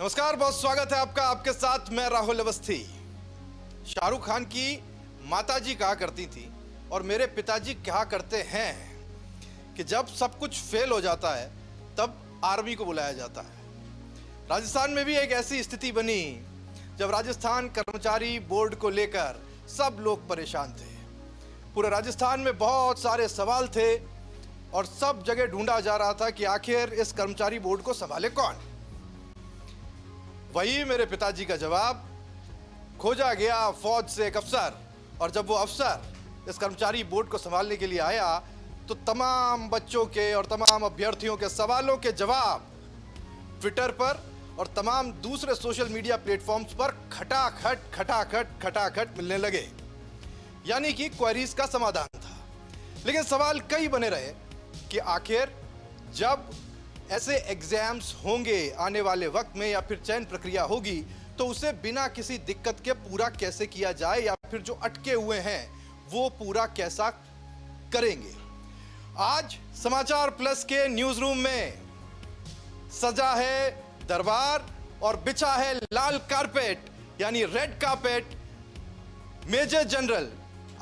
नमस्कार, बहुत स्वागत है आपका। आपके साथ मैं राहुल अवस्थी। शाहरुख खान की माताजी कहा करती थी और मेरे पिताजी कहा करते हैं कि जब सब कुछ फेल हो जाता है तब आर्मी को बुलाया जाता है। राजस्थान में भी एक ऐसी स्थिति बनी जब राजस्थान कर्मचारी बोर्ड को लेकर सब लोग परेशान थे। पूरे राजस्थान में बहुत सारे सवाल थे और सब जगह ढूंढा जा रहा था कि आखिर इस कर्मचारी बोर्ड को संभाले कौन। वही मेरे पिताजी का जवाब, खोजा गया फौज से एक अफसर, और जब वो अफसर इस कर्मचारी बोर्ड को संभालने के लिए आया तो तमाम बच्चों के और तमाम अभ्यर्थियों के सवालों के जवाब ट्विटर पर और तमाम दूसरे सोशल मीडिया प्लेटफॉर्म्स पर खटाखट मिलने लगे। यानी कि क्वेरीज का समाधान था। लेकिन सवाल कई बने रहे कि आखिर जब ऐसे एग्जाम्स होंगे आने वाले वक्त में या फिर चयन प्रक्रिया होगी तो उसे बिना किसी दिक्कत के पूरा कैसे किया जाए, या फिर जो अटके हुए हैं वो पूरा कैसा करेंगे। आज समाचार प्लस के न्यूज रूम में सजा है दरबार और बिछा है लाल कारपेट यानी red carpet major general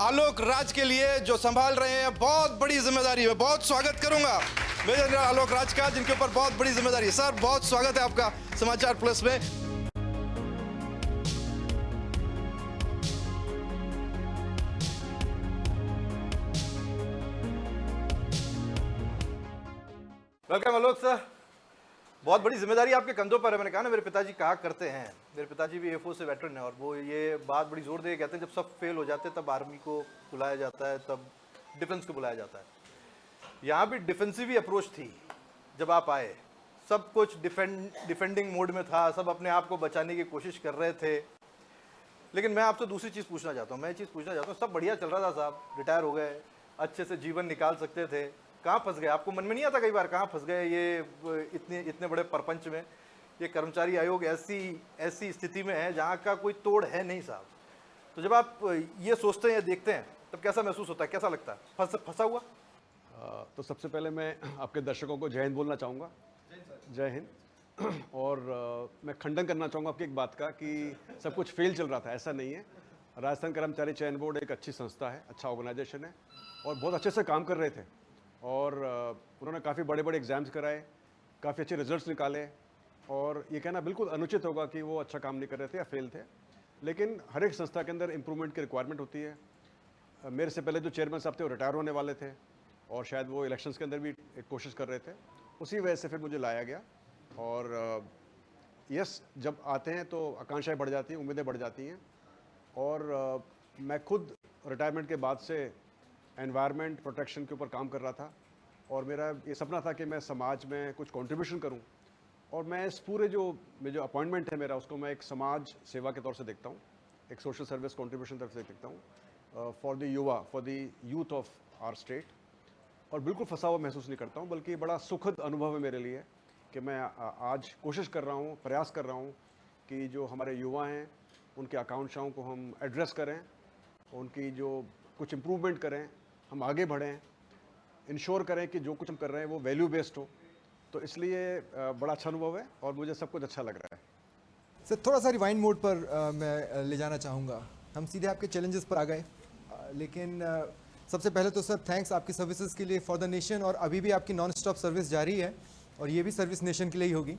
Alok Raj के लिए, जो संभाल रहे हैं बहुत बड़ी जिम्मेदारी। मैं बहुत स्वागत करूंगा मेजर जनरल आलोक राज का, जिनके ऊपर बहुत बड़ी जिम्मेदारी है। सर, बहुत स्वागत है आपका समाचार प्लस में। वेलकम आलोक सर। बहुत बड़ी जिम्मेदारी आपके कंधों पर है। मैंने कहा ना, मेरे पिताजी कहा करते हैं, मेरे पिताजी भी एयरफोर्स से वेटरन है और वो ये बात बड़ी जोर दे कहते हैं जब सब फेल हो जाते हैं तब आर्मी को बुलाया जाता है, तब डिफेंस को बुलाया जाता है। यहाँ भी डिफेंसिव ही अप्रोच थी। जब आप आए सब कुछ डिफेंडिंग मोड में था, सब अपने आप को बचाने की कोशिश कर रहे थे। लेकिन मैं आपसे दूसरी चीज़ पूछना चाहता हूँ। मैं ये चीज़ पूछना चाहता हूँ, सब बढ़िया चल रहा था साहब, रिटायर हो गए, अच्छे से जीवन निकाल सकते थे, कहाँ फंस गए? आपको मन में नहीं आता कई बार कहाँ फंस गए ये इतने बड़े प्रपंच में? ये कर्मचारी आयोग ऐसी स्थिति में है जहाँ का कोई तोड़ है नहीं साहब। तो जब आप ये सोचते हैं या देखते हैं तब कैसा महसूस होता है, कैसा लगता है? फंसा हुआ? तो सबसे पहले मैं आपके दर्शकों को जय हिंद बोलना चाहूँगा। जय हिंद। और मैं खंडन करना चाहूँगा आपकी एक बात का कि सब कुछ फेल चल रहा था, ऐसा नहीं है। राजस्थान कर्मचारी चयन बोर्ड एक अच्छी संस्था है, अच्छा ऑर्गेनाइजेशन है और बहुत अच्छे से काम कर रहे थे और उन्होंने काफ़ी बड़े बड़े एग्ज़ाम्स कराए, काफ़ी अच्छे रिजल्ट्स निकाले। और ये कहना बिल्कुल अनुचित होगा कि वो अच्छा काम नहीं कर रहे थे या फेल थे, लेकिन हर एक संस्था के अंदर इम्प्रूवमेंट की रिक्वायरमेंट होती है। मेरे से पहले जो चेयरमैन साहब थे वो रिटायर होने वाले थे और शायद वो इलेक्शंस के अंदर भी एक कोशिश कर रहे थे, उसी वजह से फिर मुझे लाया गया। और यस, जब आते हैं तो आकांक्षाएं बढ़ जाती हैं, उम्मीदें बढ़ जाती हैं। और मैं खुद रिटायरमेंट के बाद से एनवायरनमेंट प्रोटेक्शन के ऊपर काम कर रहा था और मेरा ये सपना था कि मैं समाज में कुछ कंट्रीब्यूशन करूं। और मैं इस पूरे जो अपॉइंटमेंट है मेरा, उसको मैं एक समाज सेवा के तौर से देखता हूं, एक सोशल सर्विस कंट्रीब्यूशन तरफ से देखता हूं फॉर द युवा, for the youth of our state. और बिल्कुल फंसा हुआ महसूस नहीं करता हूं, बल्कि बड़ा सुखद अनुभव है मेरे लिए कि मैं आज कोशिश कर रहा हूं, प्रयास कर रहा हूं कि जो हमारे युवा हैं उनकी आकांक्षाओं को हम एड्रेस करें, उनकी जो कुछ इम्प्रूवमेंट करें, हम आगे बढ़ें, इंश्योर करें कि जो कुछ हम कर रहे हैं वो वैल्यू बेस्ड हो। तो इसलिए बड़ा अच्छा अनुभव है और मुझे सब कुछ अच्छा लग रहा है। सर, थोड़ा सा रिवाइंड मोड पर मैं ले जाना चाहूँगा। हम सीधे आपके चैलेंजेस पर आ गए, लेकिन सबसे पहले तो सर थैंक्स आपकी सर्विसेज के लिए फॉर द नेशन। और अभी भी आपकी नॉन स्टॉप सर्विस जारी है और ये भी सर्विस नेशन के लिए ही होगी।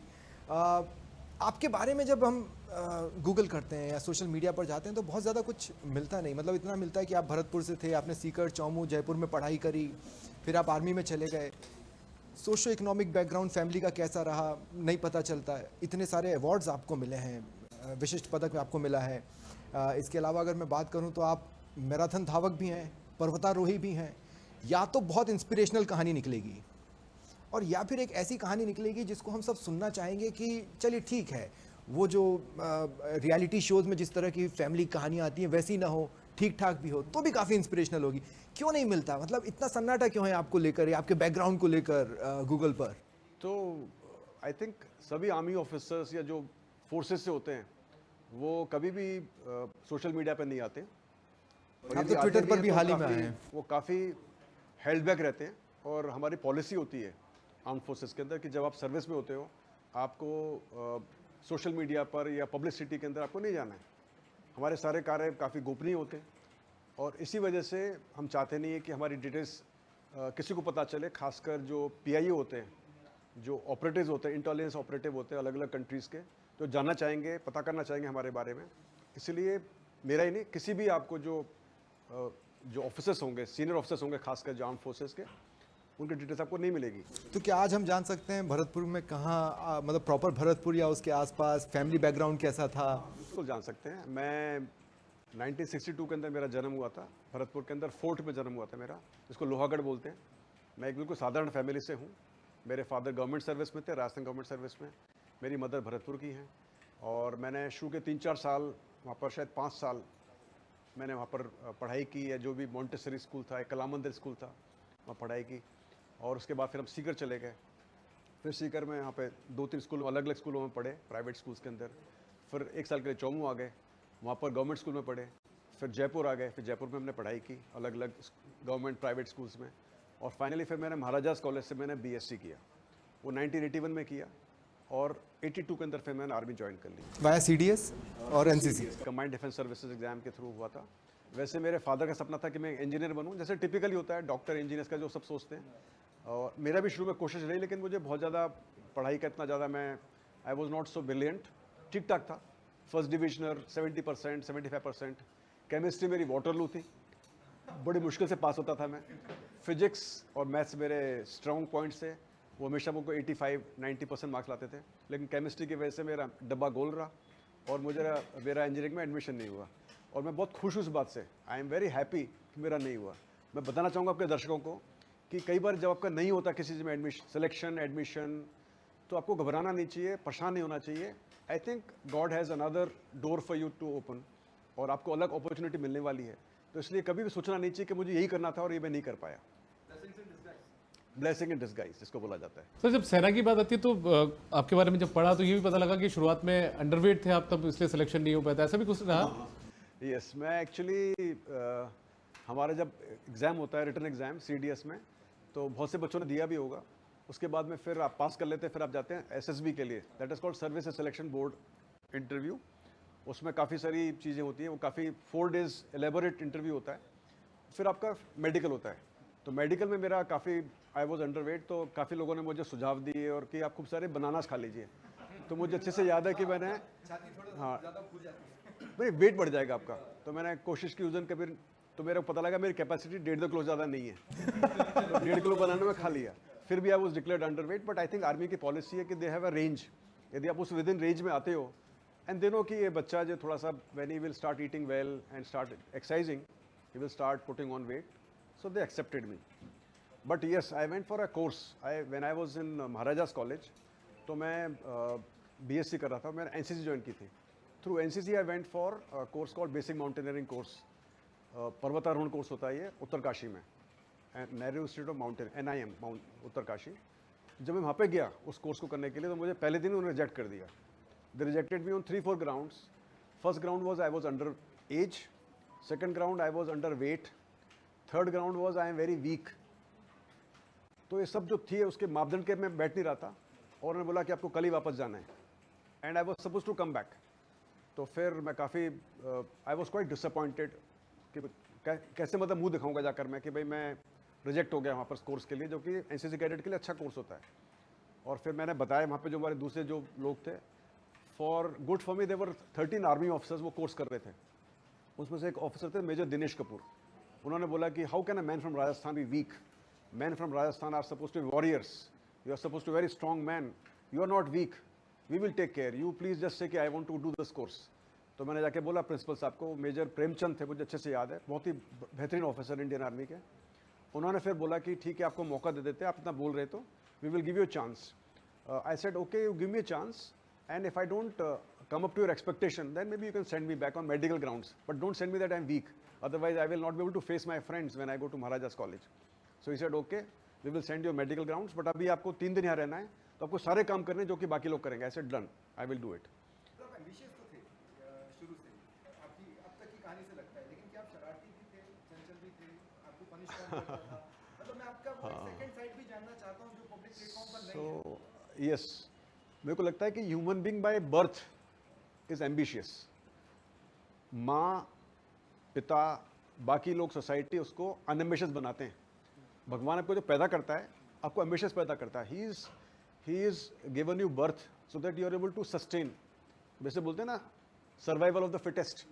आपके बारे में जब हम गूगल करते हैं या सोशल मीडिया पर जाते हैं तो बहुत ज़्यादा कुछ मिलता नहीं। मतलब इतना मिलता है कि आप भरतपुर से थे, आपने सीकर, चौमू, जयपुर में पढ़ाई करी, फिर आप आर्मी में चले गए। सोशो इकोनॉमिक बैकग्राउंड फैमिली का कैसा रहा नहीं पता चलता है। इतने सारे अवार्ड्स आपको मिले हैं, विशिष्ट पदक आपको मिला है। इसके अलावा अगर मैं बात करूँ तो आप मैराथन धावक भी हैं, पर्वतारोही भी हैं। या तो बहुत इंस्पिरेशनल कहानी निकलेगी और या फिर एक ऐसी कहानी निकलेगी जिसको हम सब सुनना चाहेंगे कि चलिए ठीक है, वो जो रियलिटी शोज़ में जिस तरह की फैमिली कहानियाँ आती हैं वैसी ना हो, ठीक ठाक भी हो तो भी काफ़ी इंस्पिरेशनल होगी। क्यों नहीं मिलता? मतलब इतना सन्नाटा क्यों है आपको लेकर या आपके बैकग्राउंड को लेकर गूगल पर? तो आई थिंक सभी आर्मी ऑफिसर्स या जो फोर्सेस से होते हैं वो कभी भी सोशल मीडिया पर नहीं आते। आप तो ट्विटर पर भी हाल ही में आए हैं। वो काफ़ी हेल्ड बैक रहते हैं और हमारी पॉलिसी होती है आर्म फोर्सेस के अंदर कि जब आप सर्विस में होते हो आपको सोशल मीडिया पर या पब्लिसिटी के अंदर आपको नहीं जाना है। हमारे सारे कार्य काफ़ी गोपनीय होते हैं और इसी वजह से हम चाहते नहीं है कि हमारी डिटेल्स किसी को पता चले, खासकर जो PIO होते हैं, जो ऑपरेटिव्स होते हैं, इंटेलिजेंस ऑपरेटिव होते हैं अलग अलग कंट्रीज़ के, जो जानना चाहेंगे, पता करना चाहेंगे हमारे बारे में। इसलिए मेरा ही नहीं, किसी भी आपको जो ऑफिसर्स होंगे, सीनियर ऑफिसर्स होंगे, खासकर जो आर्म फोर्सेस के, उनकी डिटेल्स आपको नहीं मिलेगी। तो क्या आज हम जान सकते हैं भरतपुर में कहाँ, मतलब प्रॉपर भरतपुर या उसके आसपास फैमिली बैकग्राउंड कैसा था? बिल्कुल जान सकते हैं। मैं 1962 के अंदर मेरा जन्म हुआ था, भरतपुर के अंदर फोर्ट में जन्म हुआ था मेरा, जिसको लोहागढ़ बोलते हैं। मैं एक बिल्कुल साधारण फैमिली से हूँ। मेरे फादर गवर्नमेंट सर्विस में थे, राजस्थान गवर्नमेंट सर्विस में। मेरी मदर भरतपुर की हैं और मैंने शुरू के 3-4 साल वहाँ पर, शायद 5 साल मैंने वहाँ पर पढ़ाई की, या जो भी मॉन्टेसरी स्कूल था, एक कला मंदिर स्कूल था, वहाँ पढ़ाई की। और उसके बाद फिर हम सीकर चले गए। फिर सीकर में यहाँ पे 2-3 स्कूल, अलग अलग स्कूलों में पढ़े, प्राइवेट स्कूल्स के अंदर। फिर 1 साल के लिए चौमू आ गए, वहाँ पर गवर्नमेंट स्कूल में पढ़े। फिर जयपुर आ गए, फिर जयपुर में हमने पढ़ाई की अलग अलग गवर्नमेंट प्राइवेट स्कूल्स में। और फाइनली फिर मैंने महाराजास कॉलेज से मैंने BSc किया, वो 1981 में किया। और 82 के अंदर फिर मैंने आर्मी ज्वाइन कर ली, वाया CDS और NCC। Combined defence services exam के थ्रू हुआ था। वैसे मेरे फादर का सपना था कि मैं इंजीनियर बनूं, जैसे टिपिकली होता है डॉक्टर इंजीनियर्स का जो सब सोचते हैं। और मेरा भी शुरू में कोशिश रही, लेकिन मुझे बहुत ज़्यादा पढ़ाई का इतना ज़्यादा, मैं I was not so brilliant, ठीक ठाक था। फर्स्ट डिविजनर 70%, 75%। केमिस्ट्री मेरी वाटरलू थी, बड़ी मुश्किल से पास होता था मैं। फिजिक्स और मैथ्स मेरे स्ट्रॉन्ग पॉइंट्स थे, वो हमेशा मुझको 85-90% मार्क्स लाते थे। लेकिन केमिस्ट्री की वजह से मेरा डब्बा गोल रहा और मेरा इंजीनियरिंग में एडमिशन नहीं हुआ। और मैं बहुत खुश हूँ इस बात से, आई एम वेरी हैप्पी कि मेरा नहीं हुआ। मैं बताना चाहूँगा आपके दर्शकों को कि कई बार जब आपका नहीं होता किसी चीज़ में एडमिशन, तो आपको घबराना नहीं चाहिए, परेशान नहीं होना चाहिए। I think God has another door for you to open, और आपको अलग अपॉर्चुनिटी मिलने वाली है। तो इसलिए कभी भी सोचना नहीं चाहिए कि मुझे यही करना था और ये मैं नहीं कर पाया। ब्लेसिंग इन डिस्गाइज जिसको बोला जाता है। सर, जब सेना की बात आती है तो आपके बारे में जब पढ़ा तो ये भी पता लगा कि शुरुआत में अंडरवेट थे आप, तब इसलिए सिलेक्शन नहीं हो पाया था, ऐसा भी कुछ रहा? यस, मैं एक्चुअली हमारा जब एग्ज़ाम होता है, रिटन एग्ज़ाम CDS में, तो बहुत से बच्चों ने दिया भी होगा। उसके बाद में फिर आप पास कर लेते हैं, फिर आप जाते हैं SSB के लिए, that is called service selection board interview. उसमें काफ़ी सारी चीज़ें होती हैं, वो काफ़ी 4 डेज़ एलेबोरेट इंटरव्यू होता है। फिर आपका मेडिकल होता है, तो मेडिकल में मेरा काफ़ी, आई वॉज अंडरवेट, तो काफ़ी लोगों ने मुझे सुझाव दिए और कि आप खूब सारे बनानास खा लीजिए। तो मुझे अच्छे से याद है कि मैंने, हाँ, भाई वेट बढ़ जाएगा आपका, तो मैंने कोशिश की उस दिन कभी, तो मेरे को पता लगा मेरी कैपेसिटी 1.5-2 किलो ज़्यादा नहीं है, तो 1.5 किलो बनाने में खा लिया। फिर भी I was declared underweight, but I think army की पॉलिसी है कि दे हैव अ रेंज, यदि आप उस विद इन रेंज में आते हो एंड दे नो कि ये बच्चा जो थोड़ा सा, when he will start eating well and start exercising, he will start putting on weight, so they accepted me. But yes, I went for a course, when I was in Maharajas college, तो मैं BSc कर रहा था, मैंने NCC join की थी। Through NCC I went for course called basic mountaineering course, पर्वतारोहण course होता है ये उत्तरकाशी में, Nehru institute of mountain, NIM Uttarkashi. जब मैं वहाँ पे गया उस कोर्स को करने के लिए, तो मुझे पहले दिन उन्होंने रिजेक्ट कर दिया। They rejected me on 3-4 grounds. First ground was I was under as, second ground I was under weight, third ground was I am very weak. तो ये सब जो थी उसके मापदंड के मैं बैठ नहीं रहा था, और उन्होंने बोला कि आपको कल ही वापस जाना है, and I was suppose to come back. तो फिर मैं काफ़ी, आई वॉज क्वाइट डिसअपॉइंटेड कि कैसे मतलब मुंह दिखाऊंगा जाकर मैं कि भाई मैं रिजेक्ट हो गया वहाँ पर कोर्स के लिए, जो कि NCC कैडेट के लिए अच्छा कोर्स होता है। और फिर मैंने बताया वहाँ पे जो हमारे दूसरे जो लोग थे, for good for me there were 13 army officers वो कोर्स कर रहे थे। उसमें से एक ऑफिसर थे मेजर दिनेश कपूर। उन्होंने बोला कि how can a man from Rajasthan be weak, man from Rajasthan are suppose to be warriors, you are suppose to very strong man, you are not weak, we will take care, you please just say कि I want to do this course. तो मैंने जाके बोला principal साहब को, major Premchand थे, मुझे अच्छे से याद है, बहुत ही बेहतरीन ऑफिसर इंडियन आर्मी के। उन्होंने फिर बोला कि ठीक है आपको मौका दे देते हैं, आप इतना बोल रहे तो we will give you chance. I said okay, you give me a chance, and if I don't come up to your expectation, then maybe you can send me back on medical grounds, but don't send me that I'm weak, otherwise I will not be able to face my friends when I go to Maharaja's college. So he said okay, we will send you medical grounds, but अभी आपको 3 दिन यहाँ रहना है, तो आपको सारे काम करने जो कि बाकी लोग करेंगे। I said done, I will do it. आप एम्बिशियस तो थे शुरू से, आपकी अब तक की कहानी से लगता है, लेकिन क्या आप शरारती भी थे, चंचल भी थे, आपको पनिश कौन करता था? मतलब मैं आपका वो सेकंड साइड भी जानना चाहता हूँ जो पब्लिक प्लेटफॉर्म पर नहीं है। So yes, मेरे को लगता है कि human being by birth is ambitious. माँ, पिता, बाकी लोग, सोसाइटी उसको अनएम्बिशियस बनाते हैं। भगवान आपको जो पैदा करता है, आपको एम्बिशियस पैदा करता है। He is given you birth so that you are able to sustain. वैसे बोलते हैं ना, सर्वाइवल ऑफ द फिटेस्ट।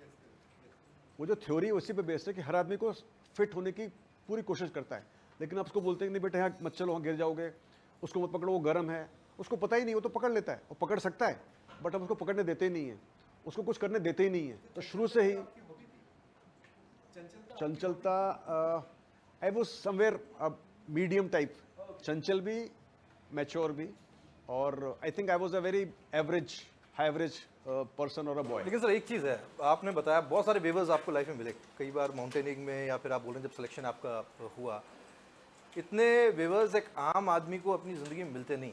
वो जो थ्योरी है उसी पे बेस्ड है कि हर आदमी को फिट होने की पूरी कोशिश करता है, लेकिन आप उसको बोलते हैं कि नहीं बेटे यहाँ मत चलो, वहाँ गिर जाओगे, उसको मत पकड़ो, वो गर्म है। उसको पता ही नहीं, वो तो पकड़ लेता है, वो पकड़ सकता है, बट हम उसको पकड़ने देते ही नहीं है, उसको कुछ करने देते ही नहीं है। तो शुरू से ही चंचलता, I was somewhere medium type, चंचल भी, मैच्योर भी, और I think I was a very average, high average person और अ बॉय। लेकिन सर एक चीज़ है, आपने बताया बहुत सारे वेवर्स आपको लाइफ में मिले, कई बार माउंटेनिंग में, या फिर आप बोल रहे हैं जब सिलेक्शन आपका हुआ, इतने वेवर्स एक आम आदमी को अपनी ज़िंदगी में मिलते नहीं।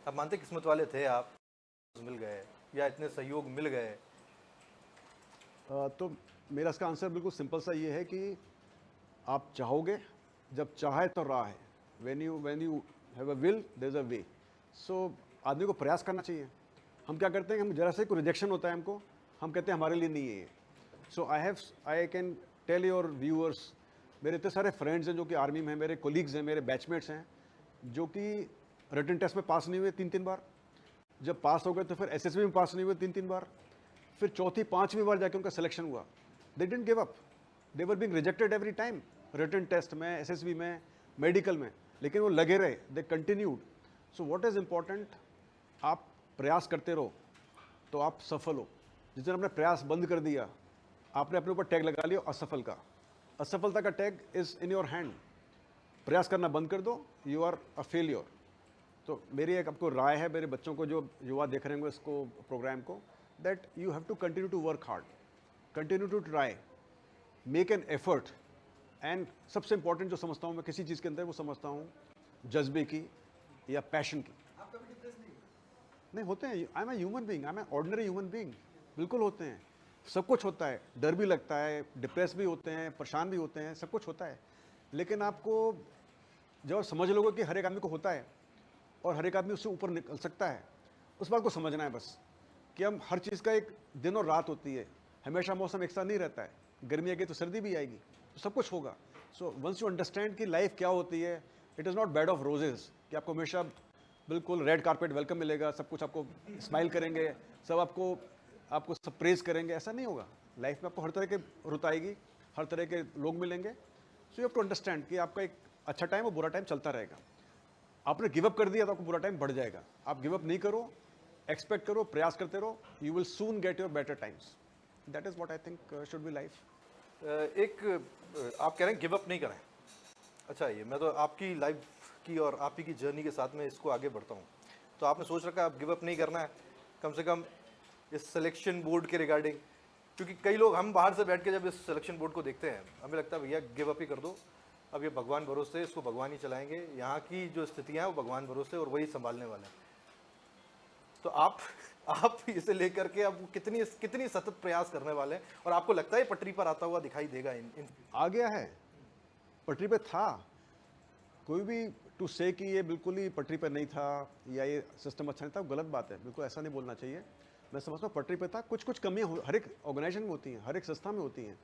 आप मानते किस्मत वाले थे आप, मिल गए, या इतने सहयोग मिल गए? तो मेरा इसका आंसर बिल्कुल सिंपल सा ये है कि आप चाहोगे, जब चाहे तो राह है। When you have a will there is a way. So आदमी को प्रयास करना चाहिए। हम क्या करते हैं, हम जरा से कोई रिजेक्शन होता है हमको, हम कहते हैं हमारे लिए नहीं है ये। So I can tell your viewers, मेरे इतने सारे फ्रेंड्स हैं जो कि आर्मी में हैं, मेरे कोलीग्स हैं, मेरे बैचमेट्स हैं, जो कि रिटन टेस्ट में पास नहीं हुए 3-3 बार, जब पास हो गए तो फिर एसएसबी में पास नहीं हुए 3-3 बार, फिर चौथी 5वीं बार जाके उनका सिलेक्शन हुआ। They didn't give up, they were being rejected every time, written test में, एसएसबी में, मेडिकल में, लेकिन वो लगे रहे, they continued. So what is important, आप प्रयास करते रहो तो आप सफल हो। जिस दिन आपने प्रयास बंद कर दिया, आपने अपने ऊपर टैग लगा लिया असफल का। असफलता का tag is in your hand. प्रयास करना बंद कर दो, यू आर अ फेलियर। तो मेरी एक आपको राय है, मेरे बच्चों को, जो युवा देख रहे होंगे इसको, प्रोग्राम को, that you have to continue to work hard, continue to try, make an effort. And सबसे इंपॉर्टेंट जो समझता हूँ मैं किसी चीज़ के अंदर, वो समझता हूँ जज्बे की या पैशन की। नहीं होते हैं, I am a human being, I am a ordinary human being, बिल्कुल होते हैं। सब कुछ होता है, डर भी लगता है, डिप्रेस भी होते हैं, परेशान भी होते हैं, सब कुछ होता है। लेकिन आपको जब समझ लोगे कि हर एक आदमी को होता है और हर एक आदमी उससे ऊपर निकल सकता है, उस बात को समझना है बस, कि हम हर चीज़ का एक दिन और रात होती है, हमेशा मौसम एक साथ नहीं रहता है। गर्मी आएगी तो सर्दी भी आएगी, तो सब कुछ होगा। सो वंस यू अंडरस्टैंड कि लाइफ क्या होती है, it is not bed of roses, कि आपको हमेशा बिल्कुल रेड कारपेट वेलकम मिलेगा, सब कुछ आपको स्माइल करेंगे, सब आपको सब प्रेज करेंगे, ऐसा नहीं होगा। लाइफ में आपको हर तरह के रुत आएगी, हर तरह के लोग मिलेंगे। So you have to understand कि आपका एक अच्छा टाइम और बुरा टाइम चलता रहेगा। आपने गिव अप कर दिया तो आपको बुरा टाइम बढ़ जाएगा। आप गिव अप नहीं करो, एक्सपेक्ट करो, प्रयास करते रहो, you will soon get your better times. That is what I think should be life. आप कह रहे हैं गिव अप नहीं करें। अच्छा, ये मैं तो आपकी लाइफ की और आप ही की जर्नी के साथ में इसको आगे बढ़ता हूँ। तो आपने सोच रखा है आप गिव अप नहीं करना है, कम से कम इस सिलेक्शन बोर्ड के रिगार्डिंग, क्योंकि कई लोग, हम बाहर से बैठ के जब इस सिलेक्शन बोर्ड को देखते हैं, हमें लगता है भैया गिव अप ही कर दो, अब ये भगवान भरोसे, इसको भगवान ही चलाएंगे, यहाँ की जो स्थितियाँ हैं वो भगवान भरोसे और वही संभालने वाले हैं। तो आप इसे लेकर के अब कितनी सतत प्रयास करने वाले हैं, और आपको लगता है पटरी पर आता हुआ दिखाई देगा? इन आ गया है, पटरी पे था। कोई भी टू से कि ये बिल्कुल ही पटरी पे नहीं था या ये सिस्टम अच्छा नहीं था, गलत बात है, बिल्कुल ऐसा नहीं बोलना चाहिए। मैं समझता हूँ पटरी पे था, कुछ कमियाँ हर एक ऑर्गेनाइजेशन में होती हैं, हर एक संस्था में होती हैं।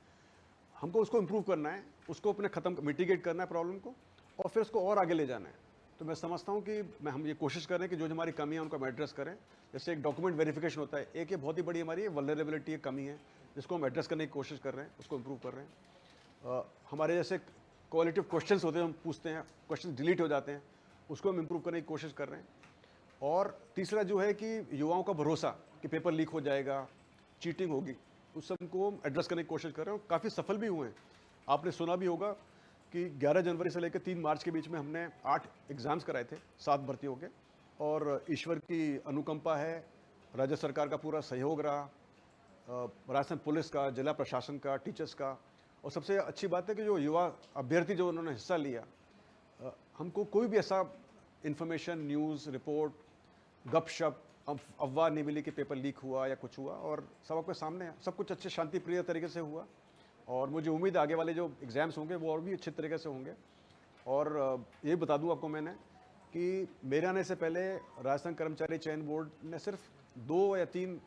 हमको उसको इम्प्रूव करना है, उसको अपने मिटिगेट करना है प्रॉब्लम को, और फिर उसको और आगे ले जाना है। तो मैं समझता हूँ कि हम ये कोशिश करें कि जो हमारी कमियाँ उनको हम एड्रेस करें। जैसे एक डॉक्यूमेंट वेरिफिकेशन होता है, एक ये बहुत ही बड़ी हमारी वल्नरेबिलिटी, एक कमी है जिसको हम एड्रेस करने की कोशिश कर रहे हैं, उसको इम्प्रूव कर रहे हैं। हमारे जैसे क्वालिटिव क्वेश्चंस होते हैं, हम पूछते हैं, क्वेश्चन डिलीट हो जाते हैं, उसको हम इम्प्रूव करने की कोशिश कर रहे हैं। और तीसरा जो है कि युवाओं का भरोसा कि पेपर लीक हो जाएगा, चीटिंग होगी, उस सब को हम एड्रेस करने की कोशिश कर रहे हैं, और काफ़ी सफल भी हुए हैं। आपने सुना भी होगा कि 11 जनवरी से लेकर 3 मार्च के बीच में हमने 8 एग्ज़ाम्स कराए थे 7 भर्तियों के, और ईश्वर की अनुकंपा है, राज्य सरकार का पूरा सहयोग रहा, राजस्थान पुलिस का, जिला प्रशासन का, टीचर्स का, और सबसे अच्छी बात है कि जो युवा अभ्यर्थी जो उन्होंने हिस्सा लिया, हमको कोई भी ऐसा इन्फॉर्मेशन, न्यूज़ रिपोर्ट, गपशप, अफवाह नहीं मिली कि पेपर लीक हुआ या कुछ हुआ, और सब आपके सामने है, सब कुछ अच्छे शांतिप्रिय तरीके से हुआ। और मुझे उम्मीद है आगे वाले जो एग्ज़ाम्स होंगे वो और भी अच्छे तरीके से होंगे। और ये बता दूं आपको मैंने कि मेरे आने से पहले राजस्थान कर्मचारी चयन बोर्ड ने सिर्फ 2 या 3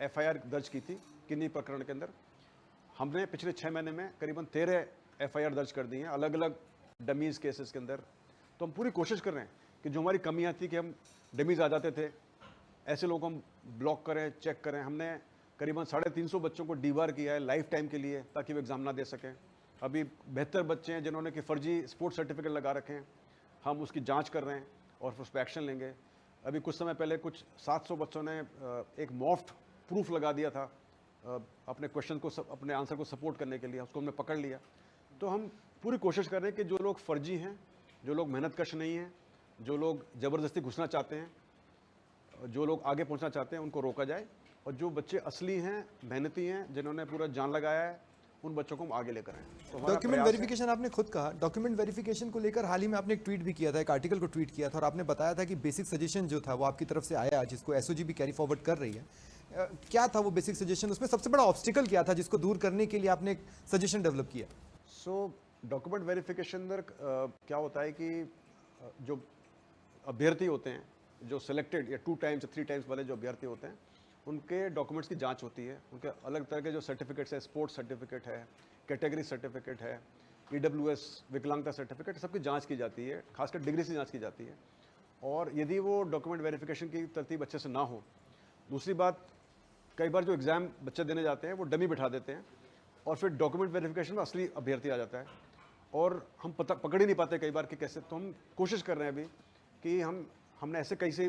FIR दर्ज की थी किन्हीं प्रकरण के अंदर। हमने पिछले 6 महीने में करीबन 13 FIR दर्ज कर दी हैं अलग अलग डमीज़ केसेस के अंदर। तो हम पूरी कोशिश कर रहे हैं कि जो हमारी कमियां थी कि हम डमीज़ आ जाते थे, ऐसे लोगों को हम ब्लॉक करें, चेक करें। हमने करीबन 350 बच्चों को डीबार किया है लाइफ टाइम के लिए, ताकि वो एग्ज़ाम ना दे सकें। अभी 72 बच्चे हैं जिन्होंने कि फर्जी स्पोर्ट्स सर्टिफिकेट लगा रखे हैं, हम उसकी जांच कर रहे हैं और फिर उस पर एक्शन लेंगे। अभी कुछ समय पहले कुछ 700 बच्चों ने एक मॉफ्ट प्रूफ लगा दिया था अपने क्वेश्चन को अपने आंसर को सपोर्ट करने के लिए, उसको हमने पकड़ लिया। तो हम पूरी कोशिश कर रहे हैं कि जो लोग फर्जी हैं, जो लोग मेहनतकश नहीं हैं, जो लोग ज़बरदस्ती घुसना चाहते हैं, जो लोग आगे पहुंचना चाहते हैं, उनको रोका जाए, और जो बच्चे असली हैं, मेहनती हैं, जिन्होंने पूरा जान लगाया है, उन बच्चों को हम आगे लेकर आए। तो हमारा डॉक्यूमेंट प्रयास है- वेरिफिकेशन आपने खुद कहा, डॉक्यूमेंट वेरिफिकेशन को लेकर हाल ही में आपने एक ट्वीट भी किया था, एक आर्टिकल को ट्वीट किया था, और आपने बताया था कि बेसिक सजेशन जो था वो आपकी तरफ से आया, जिसको एसओजी भी कैरी फॉरवर्ड कर रही है। क्या था वो बेसिक सजेशन, उसमें सबसे बड़ा ऑब्स्टिकल क्या था जिसको दूर करने के लिए आपने एक सजेशन डेवलप किया? सो डॉक्यूमेंट वेरिफिकेशन अंदर क्या होता है कि जो अभ्यर्थी होते हैं, जो सिलेक्टेड या 2 टाइम्स या 3 टाइम्स वाले जो अभ्यर्थी होते हैं, उनके डॉक्यूमेंट्स की जांच होती है। उनके अलग तरह के जो सर्टिफिकेट्स है, स्पोर्ट्स सर्टिफिकेट है, कैटेगरी सर्टिफिकेट है, EWS विकलांगता सर्टिफिकेट, सबकी जांच की जाती है, खासकर डिग्री से जांच की जाती है। और यदि वो डॉक्यूमेंट वेरिफिकेशन की तरतीब अच्छे से ना हो, दूसरी बात, कई बार जो एग्ज़ाम बच्चे देने जाते हैं वो डमी बिठा देते हैं, और फिर डॉक्यूमेंट वेरिफिकेशन में असली अभ्यर्थी आ जाता है, और हम पकड़ ही नहीं पाते कई बार कि कैसे। तो हम कोशिश कर रहे हैं अभी कि हमने ऐसे कई से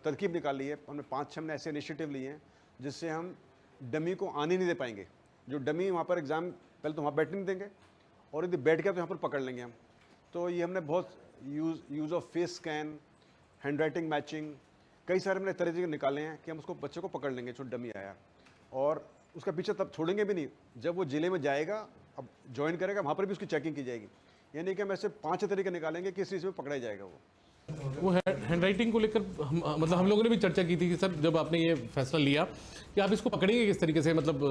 तरकीब निकाली है, हमने 5-6 हमने ऐसे इनिशिएटिव लिए हैं जिससे हम डमी को आने नहीं दे पाएंगे। जो डमी वहाँ पर एग्ज़ाम पहले तो वहाँ बैठने नहीं देंगे, और यदि बैठ गया तो यहाँ पर पकड़ लेंगे हम। तो ये हमने बहुत use of face scan, hand writing matching, कई सारे हमने तरीके निकाले हैं कि हम उसको बच्चे को पकड़ लेंगे जो डमी आया, और उसका पीछे तब छोड़ेंगे भी नहीं। जब वो जिले में जाएगा, अब ज्वाइन करेगा, वहाँ पर भी उसकी चेकिंग की जाएगी। यानी कि हम ऐसे 5 तरीके निकालेंगे कि इस चीज़ में पकड़ा ही जाएगा वो। हैंड राइटिंग को लेकर हम लोगों ने भी चर्चा की थी कि सर, जब आपने ये फैसला लिया कि आप इसको पकड़ेंगे किस तरीके से, मतलब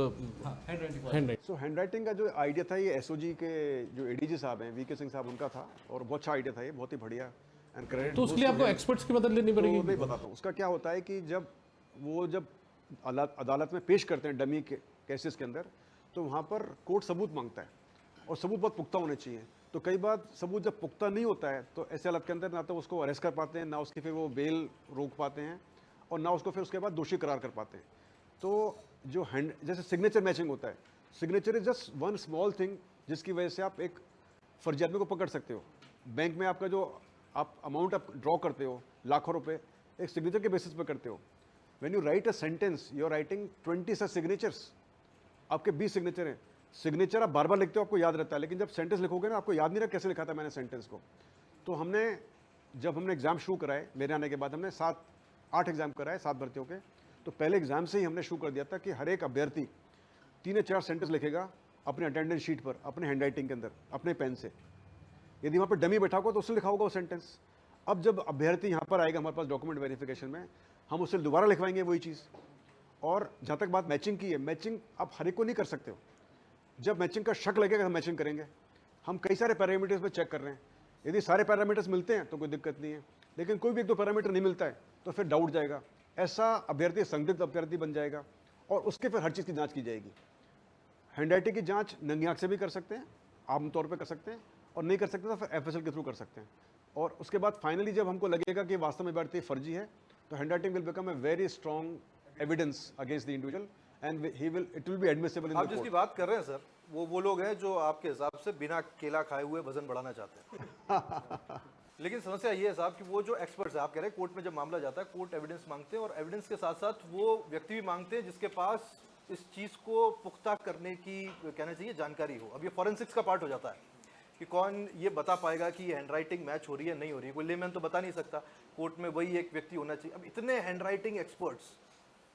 हैंड राइटिंग। सो हैंड राइटिंग का जो आइडिया था, ये एसओजी के जो ADG साहब हैं, VK सिंह साहब, उनका था, और बहुत अच्छा आइडिया था ये, बहुत ही बढ़िया। एंड क्रेडिट तो उसके लिए आपको एक्सपर्ट्स की मदद लेनी पड़ेगी। नहीं बताता हूँ। उसका क्या होता है कि जब अदालत में पेश करते हैं डमी के केसेस के अंदर, तो वहाँ पर कोर्ट सबूत मांगता है, और सबूत बहुत पुख्ता होने चाहिए। तो कई बार सबूत जब पुख्ता नहीं होता है, तो ऐसे हालत के अंदर ना तो उसको अरेस्ट कर पाते हैं, ना उसकी फिर वो बेल रोक पाते हैं, और ना उसको फिर उसके बाद दोषी करार कर पाते हैं। तो जो जैसे सिग्नेचर मैचिंग होता है, signature is just one small thing जिसकी वजह से आप एक फर्जी आदमी को पकड़ सकते हो। बैंक में आपका जो आप अमाउंट आप ड्रॉ करते हो, लाखों रुपए, एक सिग्नेचर के बेसिस पे करते हो। When you write a sentence, you are writing 20 such signatures, आपके 20 सिग्नेचर हैं। सिग्नेचर आप बार बार लिखते हो, आपको याद रहता है, लेकिन जब सेंटेंस लिखोगे ना, आपको याद नहीं रहा कैसे लिखा था मैंने सेंटेंस को। तो जब हमने एग्ज़ाम शुरू कराए, मेरे आने के बाद हमने 7-8 एग्ज़ाम कराए 7 भर्तियों के, तो पहले एग्ज़ाम से ही हमने शुरू कर दिया था कि हर एक अभ्यर्थी 3 या 4 सेंटेंस लिखेगा अपने अटेंडेंस शीट पर, अपने हैंड राइटिंग के अंदर, अपने पेन से। यदि वहाँ पर डमी बैठा होगा तो उससे लिखा होगा वो सेंटेंस। अब जब अभ्यर्थी यहाँ पर आएगा हमारे पास डॉक्यूमेंट वेरिफिकेशन में, हम उससे दोबारा लिखवाएंगे वही चीज़। और जहाँ तक बात मैचिंग की है, मैचिंग आप हर एक को नहीं कर सकते हो। जब मैचिंग का शक लगेगा हम मैचिंग करेंगे। हम कई सारे पैरामीटर्स पे चेक कर रहे हैं, यदि सारे पैरामीटर्स मिलते हैं तो कोई दिक्कत नहीं है, लेकिन कोई भी 1-2 पैरामीटर नहीं मिलता है तो फिर डाउट जाएगा। ऐसा अभ्यर्थी संदिग्ध अभ्यर्थी बन जाएगा, और उसके फिर हर चीज़ की जाँच की जाएगी। हैंड राइटिंग की जाँच नंगी आँख से भी कर सकते हैं, आमतौर पर कर सकते हैं, और नहीं कर सकते तो फिर FSL के थ्रू कर सकते हैं। और उसके बाद फाइनली जब हमको लगेगा कि वास्तव में अभ्यर्थी फर्जी है, तो hand writing will become a very strong evidence against the individual, and it will be admissible in the आप जिसकी बात कर रहे हैं सर, वो लोग हैं जो आपके हिसाब से बिना केला खाए हुए वजन बढ़ाना चाहते हैं। लेकिन समस्या ये है साहब कि वो जो एक्सपर्ट्स है, आप कह रहे हैं कोर्ट में जब मामला जाता है, कोर्ट एविडेंस मांगते हैं, और एविडेंस के साथ साथ वो व्यक्ति भी मांगते हैं जिसके पास इस चीज़ को पुख्ता करने की, कहना चाहिए, जानकारी हो। अब ये फॉरेंसिक्स का पार्ट हो जाता है कि कौन ये बता पाएगा कि ये हैंडराइटिंग मैच हो रही है नहीं हो रही है। कोई लेमैन तो बता नहीं सकता, कोर्ट में वही एक व्यक्ति होना चाहिए। अब इतने हैंडराइटिंग एक्सपर्ट्स,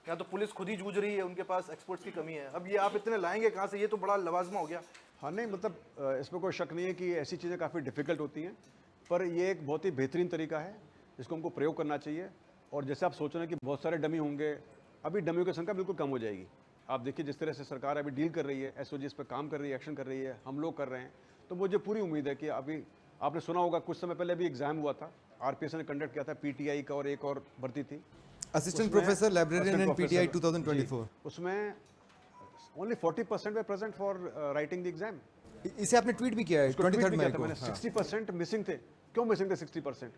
या तो पुलिस खुद ही जूझ रही है, उनके पास एक्सपर्ट्स की कमी है, अब ये आप इतने लाएंगे कहाँ से? ये तो बड़ा लवाजमा हो गया। हाँ, नहीं मतलब इसमें कोई शक नहीं है कि ऐसी चीज़ें काफ़ी डिफ़िकल्ट होती हैं, पर ये एक बहुत ही बेहतरीन तरीका है, इसको हमको प्रयोग करना चाहिए। और जैसे आप सोच रहे हैं कि बहुत सारे डमी होंगे, अभी डमियों की संख्या बिल्कुल कम हो जाएगी। आप देखिए जिस तरह से सरकार अभी डील कर रही है, एसओजी इस पर काम कर रही है, एक्शन कर रही है, हम लोग कर रहे हैं, तो मुझे पूरी उम्मीद है कि अभी आपने सुना होगा कुछ समय पहले भी एग्जाम हुआ था, आरपीएस ने कंडक्ट किया था, पीटीआई का और एक और भर्ती थी, असिस्टेंट उसमें professor librarian and assistant PTI professor, 2024। उसमें only 40% way present for writing the exam. इसे आपने ट्वीट भी किया है 23 मई को। मैंने 60% मिसिंग थे। क्यों मिसिंग थे 60%?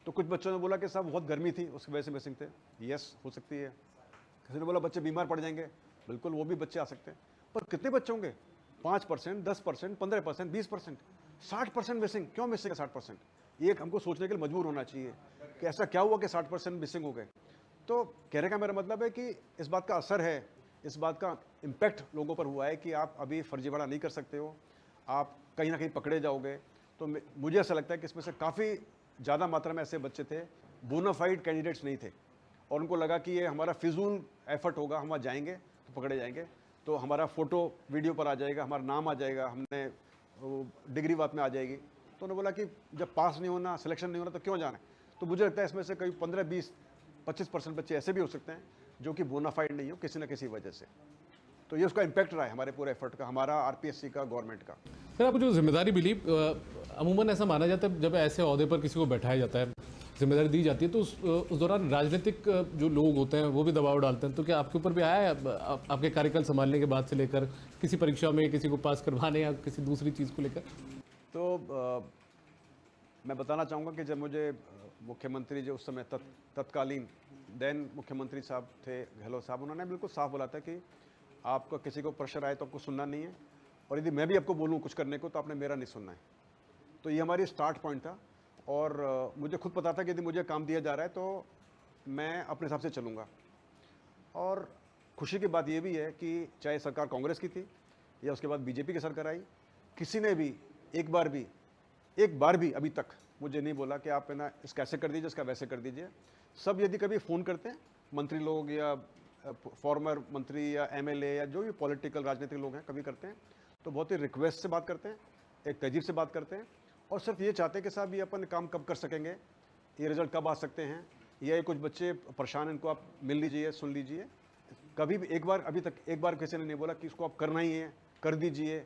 तो कुछ बच्चों ने बोला कि साहब बहुत गर्मी थी उसकी वजह से मिसिंग थे। यस, हो सकती है। किसी ने बोला बच्चे बीमार पड़ जाएंगे, बिल्कुल वो भी बच्चे आ सकते हैं, पर कितने बच्चे होंगे? 5%, 10%, 15%, 20%, 60% मिसिंग। क्यों मिसिंग है 60%? ये हमको सोचने के लिए मजबूर होना चाहिए कि ऐसा क्या हुआ कि 60% मिसिंग हो गए। तो कहने का मेरा मतलब है कि इस बात का असर है, इस बात का इम्पैक्ट लोगों पर हुआ है कि आप अभी फर्जीवाड़ा नहीं कर सकते हो, आप कहीं ना कहीं पकड़े जाओगे। तो मुझे ऐसा लगता है कि इसमें से काफ़ी ज़्यादा मात्रा में ऐसे बच्चे थे बोनाफाइड कैंडिडेट्स नहीं थे, और उनको लगा कि ये हमारा फिजूल एफर्ट होगा, हम वहाँ जाएंगे तो पकड़े जाएंगे, तो हमारा फ़ोटो वीडियो पर आ जाएगा, हमारा नाम आ जाएगा, हमने डिग्री बात में आ जाएगी। तो उन्होंने बोला कि जब पास नहीं होना, सिलेक्शन नहीं होना तो क्यों जाना है। तो मुझे लगता है इसमें से कई 15, 20, 25% बच्चे ऐसे भी हो सकते हैं जो कि बोनाफाइड नहीं हो किसी न किसी वजह से। तो ये उसका इम्पैक्ट रहा है हमारे पूरे एफर्ट का, हमारा आरपीएससी का, गवर्नमेंट का। सर आपको जो जिम्मेदारी मिली, अमूमन ऐसा माना जाता है जब ऐसे ओहदे पर किसी को बैठाया जाता है, जिम्मेदारी दी जाती है, तो उस दौरान राजनीतिक जो लोग होते हैं वो भी दबाव डालते हैं। तो क्या आपके ऊपर भी आया है आपके कार्यकाल संभालने के बाद से लेकर किसी परीक्षा में किसी को पास करवाने या किसी दूसरी चीज़ को लेकर? तो मैं बताना चाहूँगा कि जब मुझे मुख्यमंत्री जो उस समय तत्कालीन देन मुख्यमंत्री साहब थे, गहलोत साहब, उन्होंने बिल्कुल साफ बोला था कि आपको किसी को प्रेशर आए तो आपको सुनना नहीं है, और यदि मैं भी आपको बोलूँ कुछ करने को तो आपने मेरा नहीं सुनना है। तो ये हमारी स्टार्ट पॉइंट था, और मुझे खुद पता था कि यदि मुझे काम दिया जा रहा है तो मैं अपने हिसाब से चलूँगा। और खुशी की बात ये भी है कि चाहे सरकार कांग्रेस की थी या उसके बाद बीजेपी की सरकार आई, किसी ने भी एक बार भी अभी तक मुझे नहीं बोला कि आप है ना इसका ऐसे कर दीजिए, इसका वैसे कर दीजिए। सब यदि कभी फ़ोन करते हैं, मंत्री लोग या फॉर्मर मंत्री या एमएलए या जो भी पॉलिटिकल राजनीतिक लोग हैं, कभी करते हैं तो बहुत ही रिक्वेस्ट से बात करते हैं, एक तहजीब से बात करते हैं, और सिर्फ ये चाहते हैं कि साहब ये अपन काम कब कर सकेंगे, ये रिजल्ट कब आ सकते हैं, या ये कुछ बच्चे परेशान, इनको आप मिल लीजिए, सुन लीजिए। कभी भी अभी तक एक बार किसी ने नहीं बोला कि इसको आप करना ही है, कर दीजिए।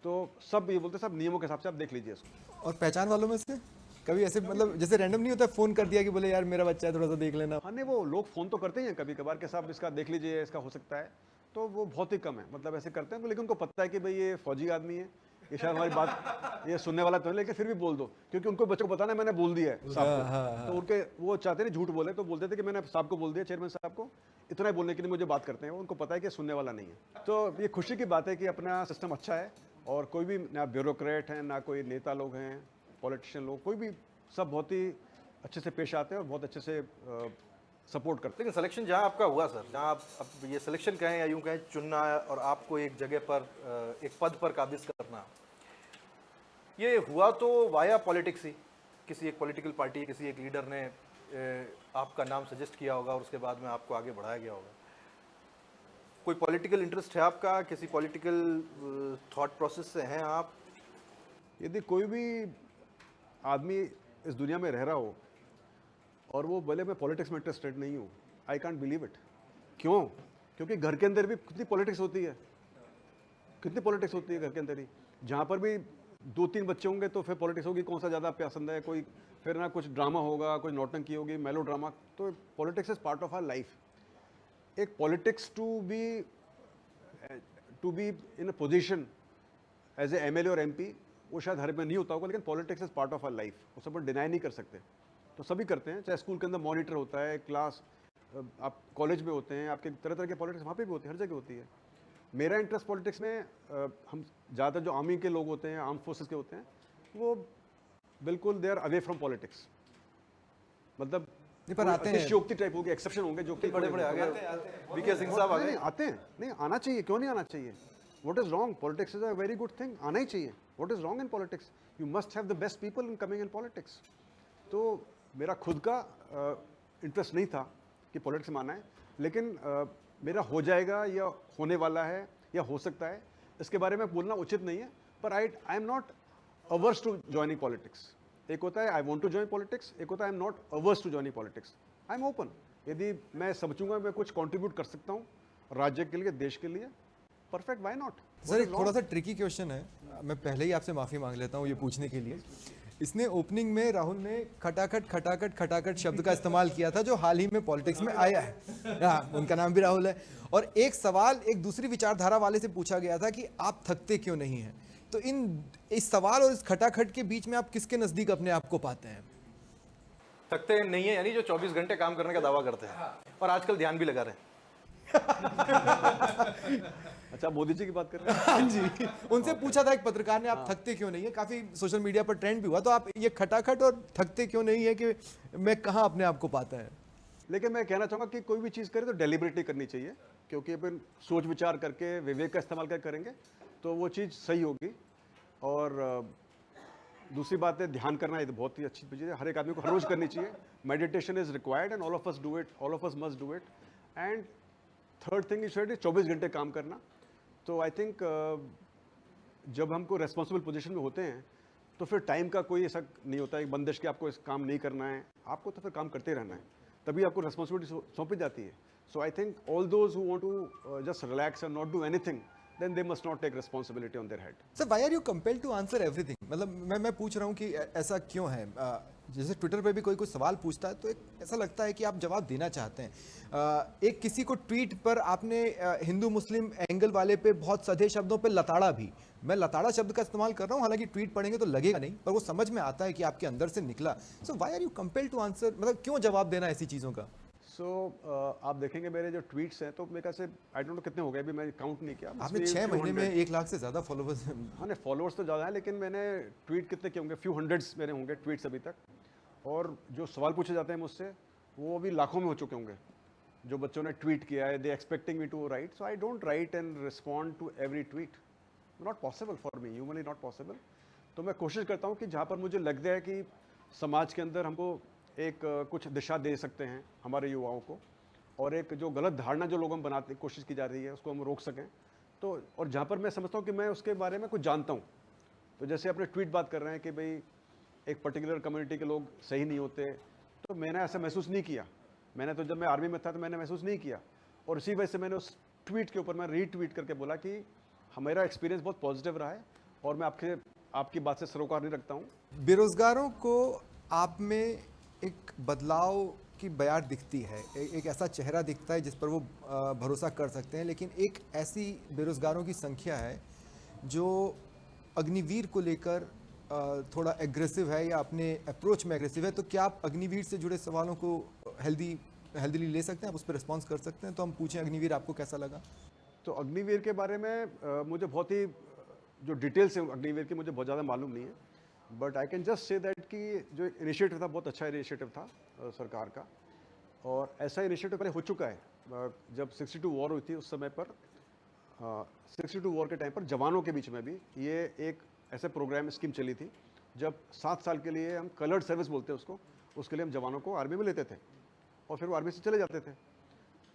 तो सब ये बोलते हैं, सब नियमों के हिसाब से आप देख लीजिए इसको। और पहचान वालों में से कभी ऐसे मतलब जैसे रैंडम नहीं होता, फ़ोन कर दिया कि बोले यार मेरा बच्चा है थोड़ा सा देख लेना? हाँ नहीं, वो लोग फ़ोन तो करते ही हैं कभी कभार कि साहब इसका देख लीजिए, इसका हो सकता है, तो वो बहुत ही कम है, मतलब ऐसे करते हैं। लेकिन उनको पता है कि भाई ये फौजी आदमी है, ये शायद हमारी बात ये सुनने वाला तो है, लेकिन फिर भी बोल दो, क्योंकि उनको बच्चों को बताना है मैंने बोल दिया है साहब को। तो उनके वो चाहते नहीं झूठ बोले, तो बोलते थे कि मैंने साहब को बोल दिया, चेयरमैन साहब को, इतना ही बोलने के लिए मुझे बात करते हैं। उनको पता है कि सुनने वाला नहीं है। तो ये खुशी की बात है कि अपना सिस्टम अच्छा है, और कोई भी ना ब्यूरोक्रेट हैं, ना कोई नेता लोग हैं, पॉलिटिशियन लोग, कोई भी, सब बहुत ही अच्छे से पेश आते हैं और बहुत अच्छे से सपोर्ट करते हैं। लेकिन सिलेक्शन जहाँ आपका हुआ सर, जहाँ आप अब ये सिलेक्शन कहें या यूँ कहें चुनना और आपको एक जगह पर एक पद पर काबिज करना, ये हुआ तो वाया पॉलिटिक्स ही, किसी एक पॉलिटिकल पार्टी, किसी एक लीडर ने आपका नाम सजेस्ट किया होगा और उसके बाद में आपको आगे बढ़ाया गया होगा। कोई पॉलिटिकल इंटरेस्ट है आपका, किसी पॉलिटिकल थॉट प्रोसेस से हैं आप? यदि कोई भी आदमी इस दुनिया में रह रहा हो और वो बोले मैं पॉलिटिक्स में इंटरेस्टेड नहीं हूँ, आई कांट बिलीव इट। क्यों? क्योंकि घर के अंदर भी कितनी पॉलिटिक्स होती है, कितनी पॉलिटिक्स होती है घर के अंदर ही। जहाँ पर भी 2-3 बच्चे होंगे तो फिर पॉलिटिक्स होगी, कौन सा ज़्यादा पसंद है, कोई फिर ना कुछ ड्रामा होगा, कोई नौटंकी होगी, मेलो ड्रामा। तो politics is part of our life. एक politics to be in a position as a MLA और एमपी, वो शायद हर में नहीं होता होगा, लेकिन politics is part of our life, उसे अपन डिनाई नहीं कर सकते। तो सभी करते हैं, चाहे स्कूल के अंदर मॉनिटर होता है, क्लास, आप कॉलेज में होते हैं, आपके तरह तरह के पॉलिटिक्स वहाँ पे भी होती है, हर जगह होती है। मेरा इंटरेस्ट पॉलिटिक्स में, हम ज़्यादातर जो आर्मी के लोग होते हैं, आर्म फोर्सेस के होते हैं, वो बिल्कुल they are away from politics. मतलब पर आते हैं, अतिशयोक्ति टाइप होगी, एक्सेप्शन होंगे जो कि बड़े बड़े आ गए, वीके सिंह साहब आ गए। आते हैं, नहीं आना चाहिए, क्यों नहीं आना चाहिए? What is wrong? Politics is a very good thing, आना ही चाहिए। What is wrong in politics? You must have the best people in coming in politics. तो मेरा खुद का इंटरेस्ट नहीं था कि पॉलिटिक्स में आना है, लेकिन मेरा हो जाएगा या होने वाला है या हो सकता है, इसके बारे में बोलना उचित नहीं है। पर I am not averse to joining politics. एक होता है I want to join politics, एक होता है I am not averse to joining politics. I am open, यदि मैं समझूंगा मैं कुछ कंट्रीब्यूट कर सकता हूँ राज्य के लिए, देश के लिए, परफेक्ट, व्हाई नॉट। सर एक थोड़ा सा ट्रिकी क्वेश्चन है, मैं पहले ही आपसे माफ़ी मांग लेता हूँ ये पूछने के लिए, इसने ओपनिंग में राहुल ने खटाखट खटाखट खटाखट शब्द का इस्तेमाल किया था, जो हाल ही में पॉलिटिक्स में आया है। हाँ, उनका नाम भी राहुल है। और एक सवाल एक दूसरी विचारधारा वाले से पूछा गया था कि आप थकते क्यों नहीं हैं। तो इस सवाल और इस खटाखट के बीच में आप किसके नजदीक अपने आप को पाते हैं? थकते नहीं है यानी जो 24 घंटे काम करने का दावा करते हैं और आजकल ध्यान भी लगा रहे हैं। अच्छा, मोदी जी की बात कर रहे हैं? हाँ जी, उनसे पूछा था एक पत्रकार ने, आप थकते क्यों नहीं है। काफी सोशल मीडिया पर ट्रेंड भी हुआ। तो आप ये खटाखट और थकते क्यों नहीं है कि मैं कहाँ अपने आप को पाता है? लेकिन मैं कहना चाहूँगा कि कोई भी चीज़ करें तो डेलिबरेटली करनी चाहिए, क्योंकि अपन सोच विचार करके विवेक का इस्तेमाल कर करेंगे तो वो चीज़ सही होगी। और दूसरी बात है, ध्यान करना, ये तो बहुत ही अच्छी चीज़ है, हर एक आदमी को हर रोज़ करनी चाहिए। Meditation is required and all of us do it, all of us must do it. And third thing is 24 घंटे काम करना। तो आई थिंक जब हमको रेस्पॉन्सिबल पोजीशन में होते हैं तो फिर टाइम का कोई ऐसा नहीं होता है कि बंदिश कि आपको इस काम नहीं करना है, आपको तो फिर काम करते रहना है, तभी आपको रेस्पॉन्सिबिलिटी सौंपी जाती है। So I think all those who want to just relax and not do anything, then they must not take responsibility on their head. Sir, why are you compelled to answer everything? मतलब मैं पूछ रहा हूँ कि ऐसा क्यों है? जैसे ट्विटर पे भी कोई सवाल पूछता है तो एक ऐसा लगता है कि आप जवाब देना चाहते हैं। एक किसी को ट्वीट पर आपने हिंदू मुस्लिम एंगल वाले पे बहुत सधे शब्दों पे लताड़ा भी, मैं लताड़ा शब्द का इस्तेमाल कर रहा हूँ, हालांकि ट्वीट पढ़ेंगे तो लगेगा नहीं, पर वो समझ में आता है कि आपके अंदर से निकला। So why are you compelled to answer? मतलब क्यों जवाब देना ऐसी चीज़ों का? आप देखेंगे मेरे जो ट्वीट्स हैं तो मेरे ख्याल से आई डोंट नो कितने हो गए, अभी मैं काउंट नहीं किया। आपने 6 महीने में 1 लाख से ज़्यादा फॉलोवर्स हैं। हाँ नहीं, फॉलोअर्स तो ज़्यादा है, लेकिन मैंने ट्वीट कितने किए होंगे, फ्यू हंड्रेड्स मेरे होंगे ट्वीट्स अभी तक। और जो सवाल पूछे जाते हैं मुझसे वो अभी लाखों में हो चुके होंगे जो बच्चों ने ट्वीट किया है। They expecting me to write, so I don't write and respond to every tweet, not possible for me, humanly not possible. तो मैं कोशिश करता हूँ कि जहाँ पर मुझे लगता है कि समाज के अंदर हमको एक कुछ दिशा दे सकते हैं हमारे युवाओं को, और एक जो गलत धारणा जो लोगों में बनाने की कोशिश की जा रही है उसको हम रोक सकें। तो और जहाँ पर मैं समझता हूँ कि मैं उसके बारे में कुछ जानता हूँ, तो जैसे अपने ट्वीट बात कर रहे हैं कि भाई एक पर्टिकुलर कम्युनिटी के लोग सही नहीं होते, तो मैंने ऐसा महसूस नहीं किया। मैंने तो जब मैं आर्मी में था तो मैंने महसूस नहीं किया, और इसी वजह से मैंने उस ट्वीट के ऊपर मैं रीट्वीट करके बोला कि मेरा एक्सपीरियंस बहुत पॉजिटिव रहा है और मैं आपकी बात से सरोकार नहीं रखता हूँ। बेरोजगारों को आप में एक बदलाव की बयार दिखती है, एक ऐसा चेहरा दिखता है जिस पर वो भरोसा कर सकते हैं, लेकिन एक ऐसी बेरोजगारों की संख्या है जो अग्निवीर को लेकर थोड़ा एग्रेसिव है या अपने अप्रोच में एग्रेसिव है। तो क्या आप अग्निवीर से जुड़े सवालों को हेल्दीली ले सकते हैं, आप उस पर रिस्पॉन्स कर सकते हैं? तो हम पूछें, अग्निवीर आपको कैसा लगा? तो अग्निवीर के बारे में मुझे बहुत ही जो डिटेल्स है अग्निवीर की मुझे बहुत ज़्यादा मालूम नहीं है, but I can just say that कि जो इनिशिएटिव था बहुत अच्छा इनिशिएटिव था सरकार का, और ऐसा इनिशिएटिव पहले हो चुका है। जब 62 वॉर हुई थी उस समय पर 62 वॉर के टाइम पर जवानों के बीच में भी ये एक ऐसे प्रोग्राम स्कीम चली थी, जब 7 साल के लिए हम कलर्ड सर्विस बोलते हैं उसको, उसके लिए हम जवानों को आर्मी में लेते थे और फिर वो आर्मी से चले जाते थे।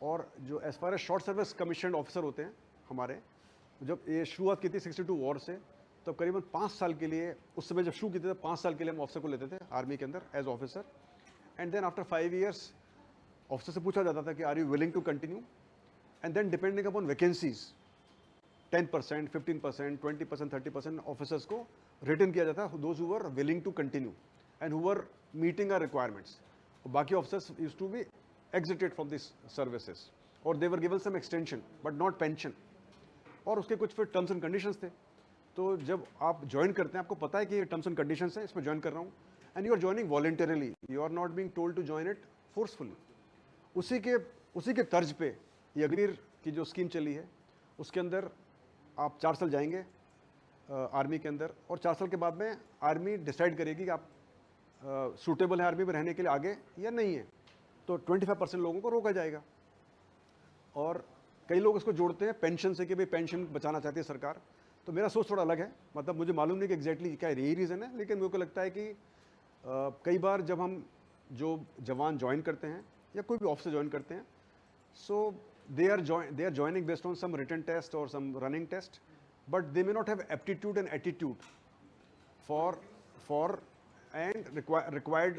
और जो as far as short service commission officer होते हैं हमारे, जब ये शुरुआत की थी 62 वॉर से, तो करीबन 5 साल के लिए, उस समय जब शुरू की थी तो 5 साल के लिए हम ऑफिसर को लेते थे आर्मी के अंदर as officer. And then after 5 years officer से पूछा जाता था कि are you willing to continue, and then depending upon vacancies 10%, 15%, 20%, 30% officers को रिटर्न किया जाता है, those who were willing to continue and who were meeting our requirements. बाकी officers used to be exited from this services, और they were given some extension but not pension, और उसके कुछ फिर टर्म्स एंड कंडीशंस थे। तो जब आप ज्वाइन करते हैं आपको पता है कि ये टर्म्स एंड कंडीशंस है, इसमें ज्वाइन कर रहा हूँ, and you are joining voluntarily, you are not being told to join it forcefully. उसी के तर्ज पे ये अग्निवीर की जो स्कीम चली है उसके अंदर आप 4 साल जाएंगे आर्मी के अंदर, और 4 साल के बाद में आर्मी डिसाइड करेगी कि आप सूटेबल है आर्मी में रहने के लिए आगे या नहीं है। तो 25% लोगों को रोका जाएगा, और कई लोग इसको जोड़ते हैं पेंशन से कि भाई पेंशन बचाना चाहती है सरकार। तो मेरा सोच थोड़ा अलग है, मतलब मुझे मालूम नहीं कि एग्जैक्टली क्या यही रीज़न है, लेकिन मेरे को लगता है कि कई बार जब हम जो जवान ज्वाइन करते हैं या कोई भी ऑफिसर ज्वाइन करते हैं, सो they are joining based on some written test or some running test, but they may not have aptitude and attitude for and required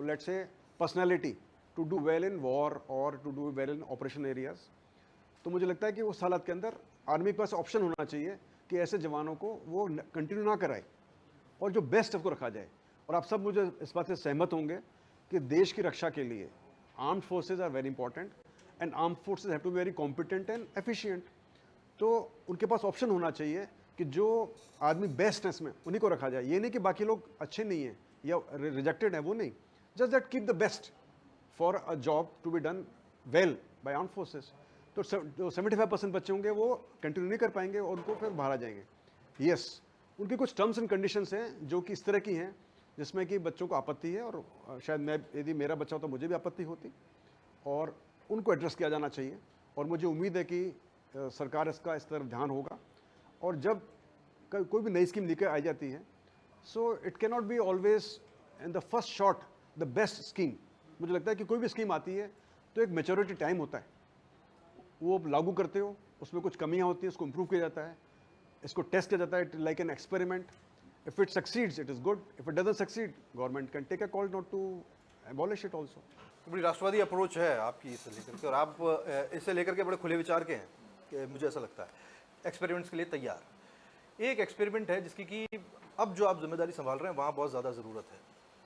let's say personality to do well in war or to do well in operation areas. तो मुझे लगता है कि उस हालत के अंदर army के पास ऑप्शन होना चाहिए कि ऐसे जवानों को वो कंटिन्यू ना कराए, और जो बेस्ट है उसको रखा जाए। और आप सब मुझे इस बात से सहमत होंगे कि देश की रक्षा के लिए armed forces are very important and armed forces have to be very competent and efficient. तो उनके पास ऑप्शन होना चाहिए कि जो आदमी बेस्ट है इसमें उन्हीं को रखा जाए। ये नहीं कि बाकी लोग अच्छे नहीं हैं या रिजेक्टेड है, वो नहीं, just that keep the best for a job to be done well by armed forces. तो जो 75% बच्चे होंगे वो कंटिन्यू नहीं कर पाएंगे और उनको फिर बाहर आ जाएंगे। यस, उनकी कुछ टर्म्स एंड कंडीशंस हैं जो कि इस तरह की हैं जिसमें कि बच्चों को आपत्ति है, और शायद मैं यदि मेरा बच्चा होता मुझे भी आपत्ति होती, और उनको एड्रेस किया जाना चाहिए। और मुझे उम्मीद है कि सरकार इसका इस तरफ ध्यान होगा। और जब कोई भी नई स्कीम लेकर आई जाती है, so it can not be always in the first shot the best scheme. मुझे लगता है कि कोई भी स्कीम आती है तो एक मैच्योरिटी टाइम होता है, वो लागू करते हो, उसमें कुछ कमियां होती हैं, उसको इम्प्रूव किया जाता है, इसको टेस्ट किया जाता है like an experiment. If it succeeds it is good, if it doesn't succeed government can take a call not to abolish it also. बड़ी राष्ट्रवादी अप्रोच है आपकी इसे लेकर के, और आप इसे लेकर के बड़े खुले विचार के हैं कि मुझे ऐसा लगता है एक्सपेरिमेंट्स के लिए तैयार। एक एक्सपेरिमेंट है जिसकी कि अब जो आप जिम्मेदारी संभाल रहे हैं वहाँ बहुत ज़्यादा ज़रूरत है,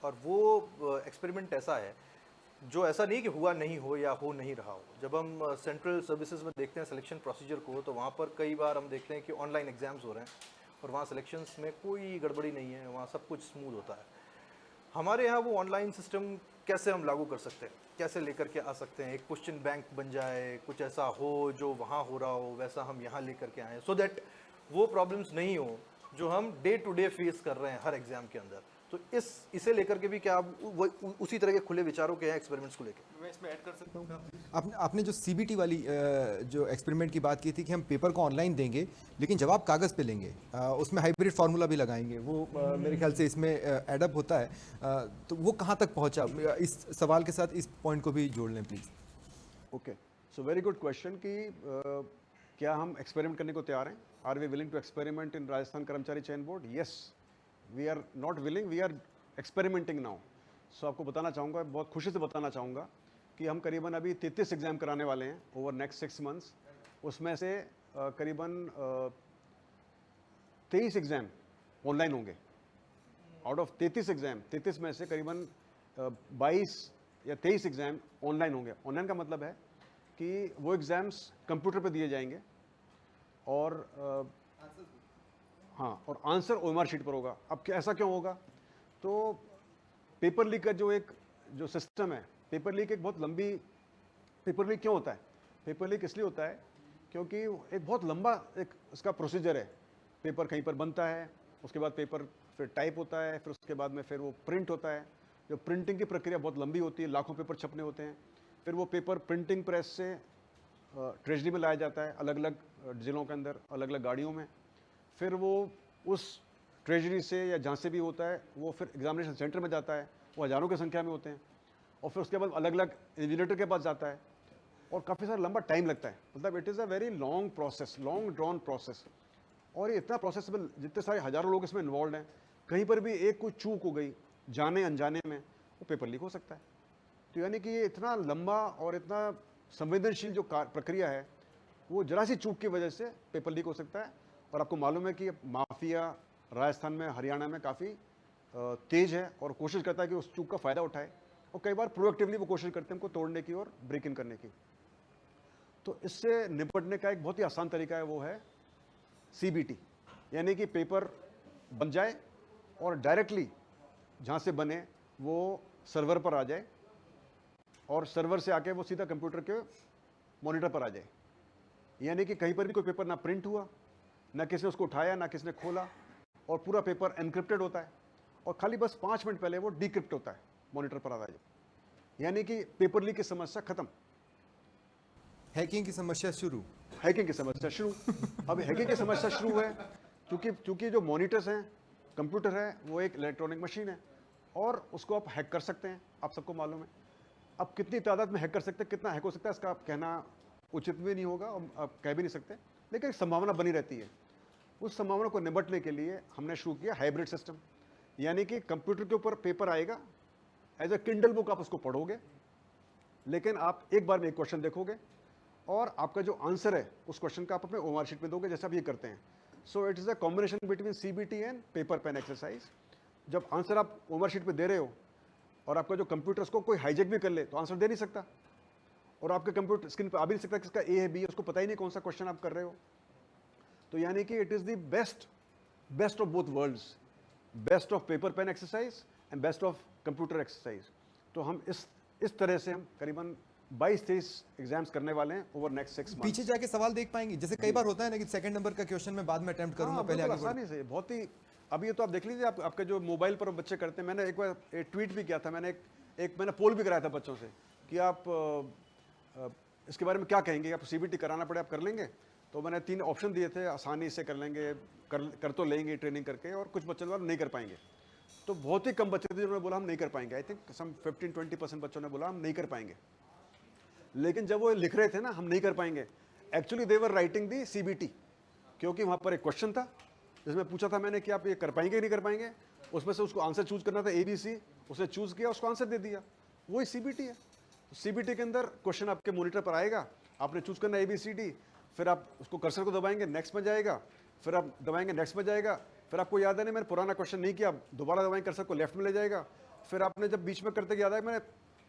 और वो एक्सपेरिमेंट ऐसा है जो ऐसा नहीं कि हुआ नहीं हो या हो नहीं रहा हो। जब हम सेंट्रल सर्विसेज में देखते हैं सिलेक्शन प्रोसीजर को, तो वहाँ पर कई बार हम देखते हैं कि ऑनलाइन एग्जाम्स हो रहे हैं और वहाँ सिलेक्शंस में कोई गड़बड़ी नहीं है, वहाँ सब कुछ स्मूथ होता है। हमारे यहाँ वो ऑनलाइन सिस्टम कैसे हम लागू कर सकते हैं, कैसे लेकर के आ सकते हैं, एक क्वेश्चन बैंक बन जाए, कुछ ऐसा हो जो वहाँ हो रहा हो वैसा हम यहाँ लेकर के आएँ, सो दैट वो प्रॉब्लम्स नहीं हो जो हम डे टू डे फेस कर रहे हैं हर एग्जाम के अंदर। तो इसे लेकर के भी क्या आप उसी तरह के खुले विचारों के हैं एक्सपेरिमेंट्स को लेकर? मैं इसमें ऐड कर सकता हूँ। आपने जो CBT वाली जो एक्सपेरिमेंट की बात की थी कि हम पेपर को ऑनलाइन देंगे लेकिन जवाब कागज़ पे लेंगे, उसमें हाइब्रिड फार्मूला भी लगाएंगे, वो मेरे ख्याल से इसमें एडअप होता है। तो वो कहाँ तक पहुँचा, इस सवाल के साथ इस पॉइंट को भी जोड़ लें please. Okay, so very good question कि क्या हम एक्सपेरिमेंट करने को तैयार हैं? Are we willing to experiment in Rajasthan Karmachari Chayan board? Yes, we are not willing, we are experimenting now. So आपको बताना चाहूँगा, बहुत खुशी से बताना चाहूँगा कि हम करीबन अभी 33 एग्ज़ाम कराने वाले हैं ओवर नेक्स्ट 6 मंथ्स। उसमें से करीबन 23 एग्ज़ाम ऑनलाइन होंगे। आउट ऑफ 33 एग्ज़ाम, 33 में से करीबन 22 या 23 एग्ज़ाम ऑनलाइन होंगे। ऑनलाइन का मतलब है कि वो एग्ज़ाम्स कंप्यूटर पे दिए जाएंगे और हाँ, और आंसर OMR शीट पर होगा। अब ऐसा क्यों होगा? तो पेपर लीक का जो सिस्टम है, पेपर लीक एक बहुत लंबी, पेपर लीक क्यों होता है? पेपर लीक इसलिए होता है क्योंकि एक बहुत लंबा एक इसका प्रोसीजर है। पेपर कहीं पर बनता है, उसके बाद पेपर फिर टाइप होता है, फिर उसके बाद में फिर वो प्रिंट होता है। जो प्रिंटिंग की प्रक्रिया बहुत लंबी होती है, लाखों पेपर छपने होते हैं। फिर वो पेपर प्रिंटिंग प्रेस से ट्रेजरी में लाया जाता है, अलग अलग जिलों के अंदर, अलग अलग गाड़ियों में। फिर वो उस ट्रेजरी से या जहाँ से भी होता है वो फिर एग्जामिनेशन सेंटर में जाता है, वो हज़ारों की संख्या में होते हैं, और फिर उसके बाद अलग अलग इन्विजिलेटर के पास जाता है, और काफ़ी सारा लंबा टाइम लगता है। मतलब it is a very long process, long drawn process. और ये इतना प्रोसेस में जितने सारे हज़ारों लोग इसमें इन्वॉल्व हैं, कहीं पर भी एक कोई चूक हो गई जाने अनजाने में, वो पेपर लीक हो सकता है। तो यानी कि ये इतना लंबा और इतना संवेदनशील जो प्रक्रिया है, वो जरा सी चूक की वजह से पेपर लीक हो सकता है। और आपको मालूम है कि माफिया राजस्थान में, हरियाणा में काफ़ी तेज़ है और कोशिश करता है कि उस चूक का फ़ायदा उठाए, और कई बार प्रोएक्टिवली वो कोशिश करते हैं हमको तोड़ने की और ब्रेक इन करने की। तो इससे निपटने का एक बहुत ही आसान तरीका है, वो है CBT, यानी कि पेपर बन जाए और डायरेक्टली जहाँ से बने वो सर्वर पर आ जाए, और सर्वर से आके वो सीधा कंप्यूटर के मॉनिटर पर आ जाए। यानी कि कहीं पर भी कोई पेपर ना प्रिंट हुआ, ना किसी ने उसको उठाया, ना किसी ने खोला, और पूरा पेपर एनक्रिप्टेड होता है, और खाली बस 5 मिनट पहले वो डिक्रिप्ट होता है, मॉनिटर पर आता है। यानी कि पेपर लीक की समस्या खत्म, हैकिंग की समस्या शुरू। हैकिंग की समस्या शुरू। अब हैकिंग की समस्या शुरू है क्योंकि जो मॉनिटर्स हैं, कंप्यूटर है, वो एक इलेक्ट्रॉनिक मशीन है, और उसको आप हैक कर सकते हैं, आप सबको मालूम है। अब कितनी तादाद में हैक कर सकते हैं, कितना हैक हो सकता है, इसका आप कहना उचित भी नहीं होगा, और आप कह भी नहीं सकते, लेकिन संभावना बनी रहती है। उस संभावना को निपटने के लिए हमने शुरू किया हाइब्रिड सिस्टम, यानी कि कंप्यूटर के ऊपर पेपर आएगा, एज अ किंडल बुक आप उसको पढ़ोगे, लेकिन आप एक बार में एक क्वेश्चन देखोगे, और आपका जो आंसर है उस क्वेश्चन का आप अपने OMR शीट में दोगे, जैसे आप ये करते हैं। So it is a combination between CBT and paper pen exercise. जब आंसर आप ओमर शीट पे दे रहे हो और आपका जो कंप्यूटर उसको कोई हाईजेक भी कर ले तो आंसर दे नहीं सकता, और आपके कंप्यूटर स्क्रीन पे आ भी नहीं सकता किसका ए है बी है, उसको पता ही नहीं कौन सा क्वेश्चन आप कर रहे हो। तो यानी कि it is the best of both worlds, best of paper pen exercise and best of computer exercise. तो हम इस तरह से हम करीबन 22-23 एग्जाम्स करने वाले हैं ओवर नेक्स्ट 6 मंथ्स। पीछे जाके सवाल देख पाएंगे, जैसे कई बार होता है ना कि सेकंड नंबर का क्वेश्चन मैं बाद में अटेम्प्ट करूंगा, पहले आगे आसानी से, बहुत ही। अभी ये तो आप देख लीजिए, आपके जो मोबाइल पर बच्चे करते हैं, मैंने एक बार ट्वीट भी किया था, मैंने मैंने पोल भी कराया था बच्चों से कि आप इसके बारे में क्या कहेंगे, आप CBT कराना पड़े आप कर लेंगे। तो मैंने 3 ऑप्शन दिए थे, आसानी से कर लेंगे, कर तो लेंगे ट्रेनिंग करके, और कुछ बच्चों द्वारा नहीं कर पाएंगे। तो बहुत ही कम बच्चे थे जिन्होंने बोला हम नहीं कर पाएंगे। आई थिंक सम 15-20% बच्चों ने बोला हम नहीं कर पाएंगे। लेकिन जब वो लिख रहे थे ना हम नहीं कर पाएंगे, actually they were writing the CBT, क्योंकि वहाँ पर एक क्वेश्चन था जिसमें पूछा था मैंने कि आप ये कर पाएंगे नहीं कर पाएंगे, उसमें से उसको आंसर चूज करना था ABC, उसने चूज किया, उसको आंसर दे दिया, वही CBT है। तो CBT के अंदर क्वेश्चन आपके मॉनिटर पर आएगा, आपने चूज करना ABCD, फिर आप उसको कर्सर को दबाएंगे, नेक्स्ट में जाएगा, फिर आप दबाएंगे नेक्स्ट में जाएगा, फिर आपको याद है नहीं मैंने पुराना क्वेश्चन नहीं किया, दोबारा दबाएंगे कर्सर को, लेफ्ट में ले जाएगा, फिर आपने जब बीच में करते याद है मैंने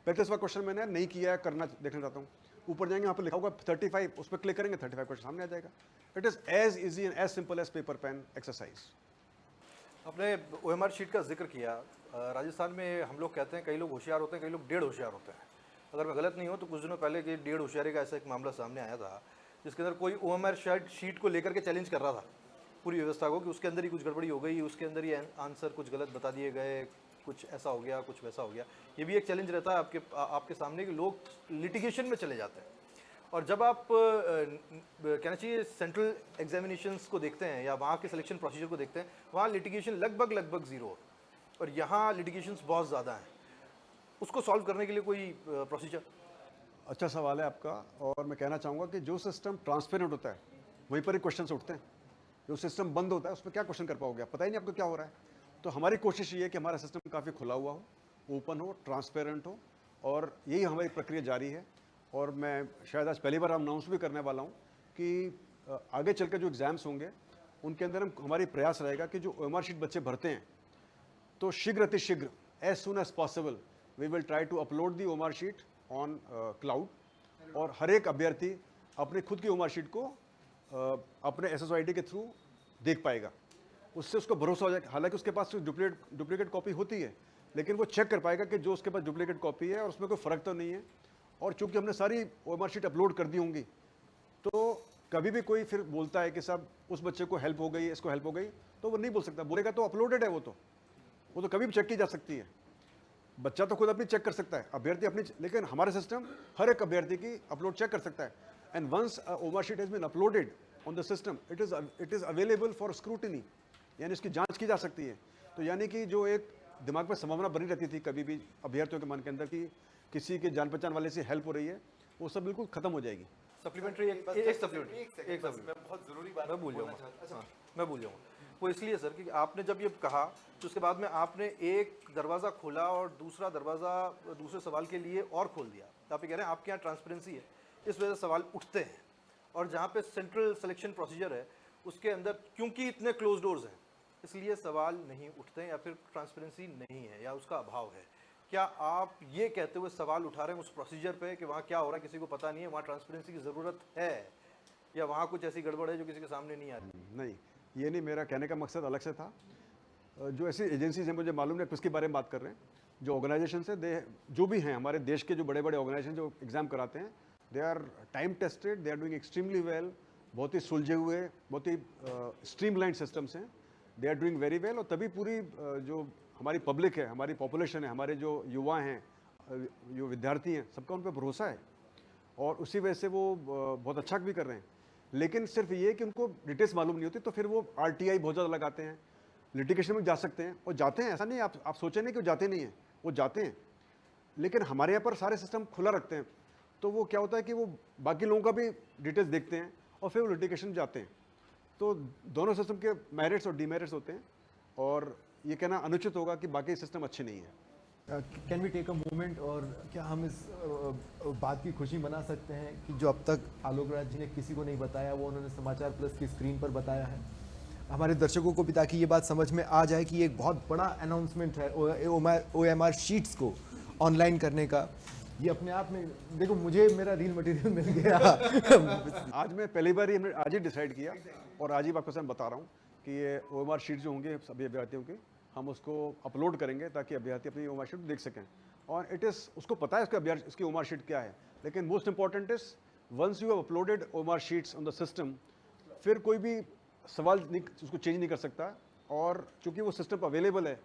35वां क्वेश्चन मैंने नहीं किया है, करना देखना चाहता हूँ, ऊपर जाएंगे वहाँ पर लिखा होगा 35, उस पर क्लिक करेंगे 35 क्वेश्चन सामने आ जाएगा। It is as easy and as simple as paper pen exercise. आपने OMR शीट का जिक्र किया। राजस्थान में हम लोग कहते हैं कई लोग होशियार होते हैं, कई लोग डेढ़ होशियार होते हैं। अगर मैं गलत नहीं हूँ तो कुछ दिनों पहले कि डेढ़ होशियारी का ऐसा एक मामला सामने आया था, जिसके अंदर कोई OMR शीट को लेकर के चैलेंज कर रहा था पूरी व्यवस्था को कि उसके अंदर ही कुछ गड़बड़ी हो गई, उसके अंदर ही आंसर कुछ गलत बता दिए गए, कुछ ऐसा हो गया, कुछ वैसा हो गया। ये भी एक चैलेंज रहता है आपके सामने कि लोग लिटिगेशन में चले जाते हैं। और जब आप कहना चाहिए सेंट्रल एग्जामिनेशंस को देखते हैं या वहाँ के सिलेक्शन प्रोसीजर को देखते हैं, वहाँ लिटिगेशन लगभग 0, और यहाँ लिटिगेशंस बहुत ज़्यादा हैं। उसको सॉल्व करने के लिए कोई प्रोसीजर? अच्छा सवाल है आपका, और मैं कहना चाहूँगा कि जो सिस्टम ट्रांसपेरेंट होता है वहीं पर ही क्वेश्चन उठते हैं। जो सिस्टम बंद होता है उसमें क्या क्वेश्चन कर पाओगे, पता ही नहीं आपको क्या हो रहा है। तो हमारी कोशिश ये है कि हमारा सिस्टम काफ़ी खुला हुआ हो, ओपन हो, ट्रांसपेरेंट हो, और यही हमारी प्रक्रिया जारी है। और मैं शायद आज पहली बार अनाउंस भी करने वाला हूँ कि आगे चल के जो एग्ज़ाम्स होंगे उनके अंदर हमारी प्रयास रहेगा कि जो OMR शीट बच्चे भरते हैं तो शीघ्र अतिशीघ्र as soon as possible we will try to upload the OMR sheet on cloud, और हर एक अभ्यर्थी अपने खुद की OMR शीट को अपने SSID के थ्रू देख पाएगा। उससे उसको भरोसा हो जाएगा। हालांकि उसके पास डुप्लीकेट कॉपी होती है, लेकिन वो चेक कर पाएगा कि जो उसके पास डुप्लीकेट कॉपी है और उसमें कोई फ़र्क तो नहीं है। और चूंकि हमने सारी OMR शीट अपलोड कर दी होंगी, तो कभी भी कोई फिर बोलता है कि साहब उस बच्चे को हेल्प हो गई, इसको हेल्प हो गई, तो वो नहीं बोल सकता, बोलेगा तो अपलोडेड है, वो तो कभी भी चेक की जा सकती है। बच्चा तो खुद अपनी चेक कर सकता है, अभ्यर्थी अपनी, लेकिन हमारा सिस्टम हर एक अभ्यर्थी की अपलोड चेक कर सकता है। And once OMR sheet has been uploaded on the system, it is available for scrutiny, यानी इसकी जांच की जा सकती है। तो यानी कि जो एक दिमाग में संभावना बनी रहती थी कभी भी अभ्यर्थियों के मन के अंदर कि किसी के जान पहचान वाले से हेल्प हो रही है, वो सब बिल्कुल खत्म हो जाएगी। सप्लीमेंट्री एक सप्लीमेंट्री बहुत जरूरी बात मैं भूल जाऊँगा वो इसलिए सर कि आपने जब ये कहा तो उसके बाद में आपने एक दरवाज़ा खोला और दूसरा दरवाज़ा दूसरे सवाल के लिए और खोल दिया। तो आप ये कह रहे हैं आपके यहाँ ट्रांसपेरेंसी है, इस वजह से सवाल उठते हैं, और जहाँ पे सेंट्रल सिलेक्शन प्रोसीजर है उसके अंदर क्योंकि इतने क्लोज डोर्स हैं इसलिए सवाल नहीं उठते हैं, या फिर ट्रांसपेरेंसी नहीं है या उसका अभाव है। क्या आप ये कहते हुए सवाल उठा रहे हैं उस प्रोसीजर पे कि वहाँ क्या हो रहा है किसी को पता नहीं है, वहाँ ट्रांसपेरेंसी की ज़रूरत है, या वहाँ कुछ ऐसी गड़बड़ है जो किसी के सामने नहीं आ रही? नहीं, ये नहीं, मेरा कहने का मकसद अलग से था। जो ऐसी एजेंसीज हैं, मुझे मालूम नहीं किसके बारे में बात कर रहे हैं, जो ऑर्गेनाइजेशन है, जो भी हैं हमारे देश के जो बड़े बड़े ऑर्गेनाइजेशन जो एग्ज़ाम कराते हैं, they are time tested, they are doing extremely well, बहुत ही सुलझे हुए, बहुत ही स्ट्रीमलाइन सिस्टम्स हैं, they are doing very well. और तभी पूरी जो हमारी पब्लिक है, हमारी पॉपुलेशन है, हमारे जो युवा हैं, जो विद्यार्थी हैं, सबका उन पर भरोसा है, और उसी वजह से वो बहुत अच्छा भी कर रहे हैं। लेकिन सिर्फ ये कि उनको डिटेल्स मालूम नहीं होती, तो फिर वो RTI बहुत ज़्यादा लगाते हैं, लिटिगेशन में जा सकते हैं, और जाते हैं, ऐसा नहीं आप सोचें नहीं कि वो जाते नहीं हैं, वो जाते हैं। लेकिन हमारे यहाँ पर सारे सिस्टम खुला रखते हैं, तो वो क्या होता है कि वो बाकी लोगों का भी डिटेल्स देखते हैं और फिर वो लिटिगेशन जाते हैं। तो दोनों सिस्टम के मेरिट्स और डीमेरिट्स होते हैं, और ये कहना अनुचित होगा कि बाकी सिस्टम अच्छे नहीं है। Can we take a moment, और क्या हम इस बात की खुशी मना सकते हैं कि जो अब तक आलोक राज जी ने किसी को नहीं बताया वो उन्होंने समाचार प्लस की स्क्रीन पर बताया है? हमारे दर्शकों को भी, ताकि ये बात समझ में आ जाए कि ये एक बहुत बड़ा अनाउंसमेंट है OMR शीट्स को ऑनलाइन करने का। ये अपने आप में देखो, मुझे मेरा रील मटेरियल मिल गया। आज मैं पहली बार ही हमने आज ही डिसाइड किया और आज ही आपको मैं बता रहा हूँ कि ये OMR शीट जो होंगे सभी अभ्यर्थियों के, हम उसको अपलोड करेंगे ताकि अभ्यर्थी अपनी OMR शीट देख सकें। और इट इज़, उसको पता है उसकी OMR शीट क्या है, लेकिन most important is once you have uploaded OMR sheets on the system, फिर कोई भी सवाल नहीं, उसको चेंज नहीं कर सकता। और चूंकि वो सिस्टम अवेलेबल है,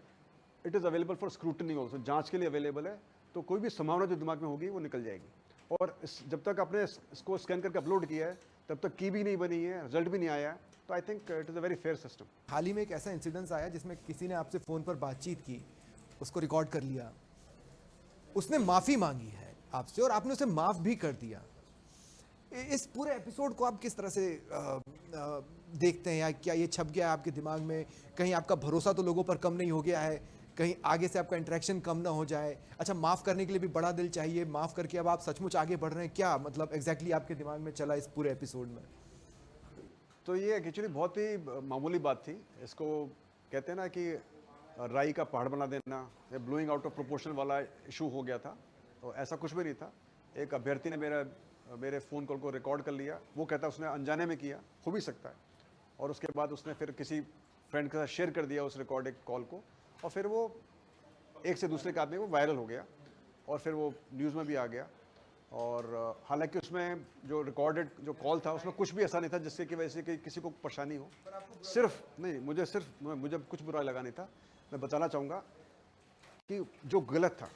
it is available for scrutiny also, जांच के लिए अवेलेबल है, तो कोई भी संभावना जो दिमाग में होगी वो निकल जाएगी। और जब तक आपने इसको स्कैन करके अपलोड किया है तब तक की भी नहीं बनी है, रिजल्ट भी नहीं आया है, तो I think it is a very fair system. हाल ही में एक ऐसा इंसिडेंस आया जिसमें किसी ने आपसे फ़ोन पर बातचीत की, उसको रिकॉर्ड कर लिया, उसने माफ़ी मांगी है आपसे और आपने उसे माफ़ भी कर दिया। इस पूरे एपिसोड को आप किस तरह से देखते हैं, या क्या ये छप गया है आपके दिमाग में? कहीं आपका भरोसा तो लोगों पर कम नहीं हो गया है, कहीं आगे से आपका इंटरेक्शन कम ना हो जाए? अच्छा, माफ़ करने के लिए भी बड़ा दिल चाहिए, माफ़ करके अब आप सचमुच आगे बढ़ रहे हैं, क्या मतलब एग्जैक्टली आपके दिमाग में चला इस पूरे एपिसोड में? तो ये एक्चुअली बहुत ही मामूली बात थी। इसको कहते हैं ना कि राई का पहाड़ बना देना, या ब्लोइंग आउट ऑफ प्रोपोर्शन वाला इशू हो गया था। तो ऐसा कुछ भी नहीं था। एक अभ्यर्थी ने मेरे फ़ोन कॉल को रिकॉर्ड कर लिया, वो कहता है उसने अनजाने में किया, हो भी सकता है, और उसके बाद उसने फिर किसी फ्रेंड के साथ शेयर कर दिया उस रिकॉर्डेड कॉल को, और फिर वो एक से दूसरे के आदमी वो वायरल हो गया और फिर वो न्यूज़ में भी आ गया। और हालांकि उसमें जो रिकॉर्डेड जो कॉल था उसमें कुछ भी ऐसा नहीं था जिससे कि वजह से कि किसी को परेशानी हो। मुझे कुछ बुरा लगा नहीं था। मैं बताना चाहूँगा कि जो गलत था,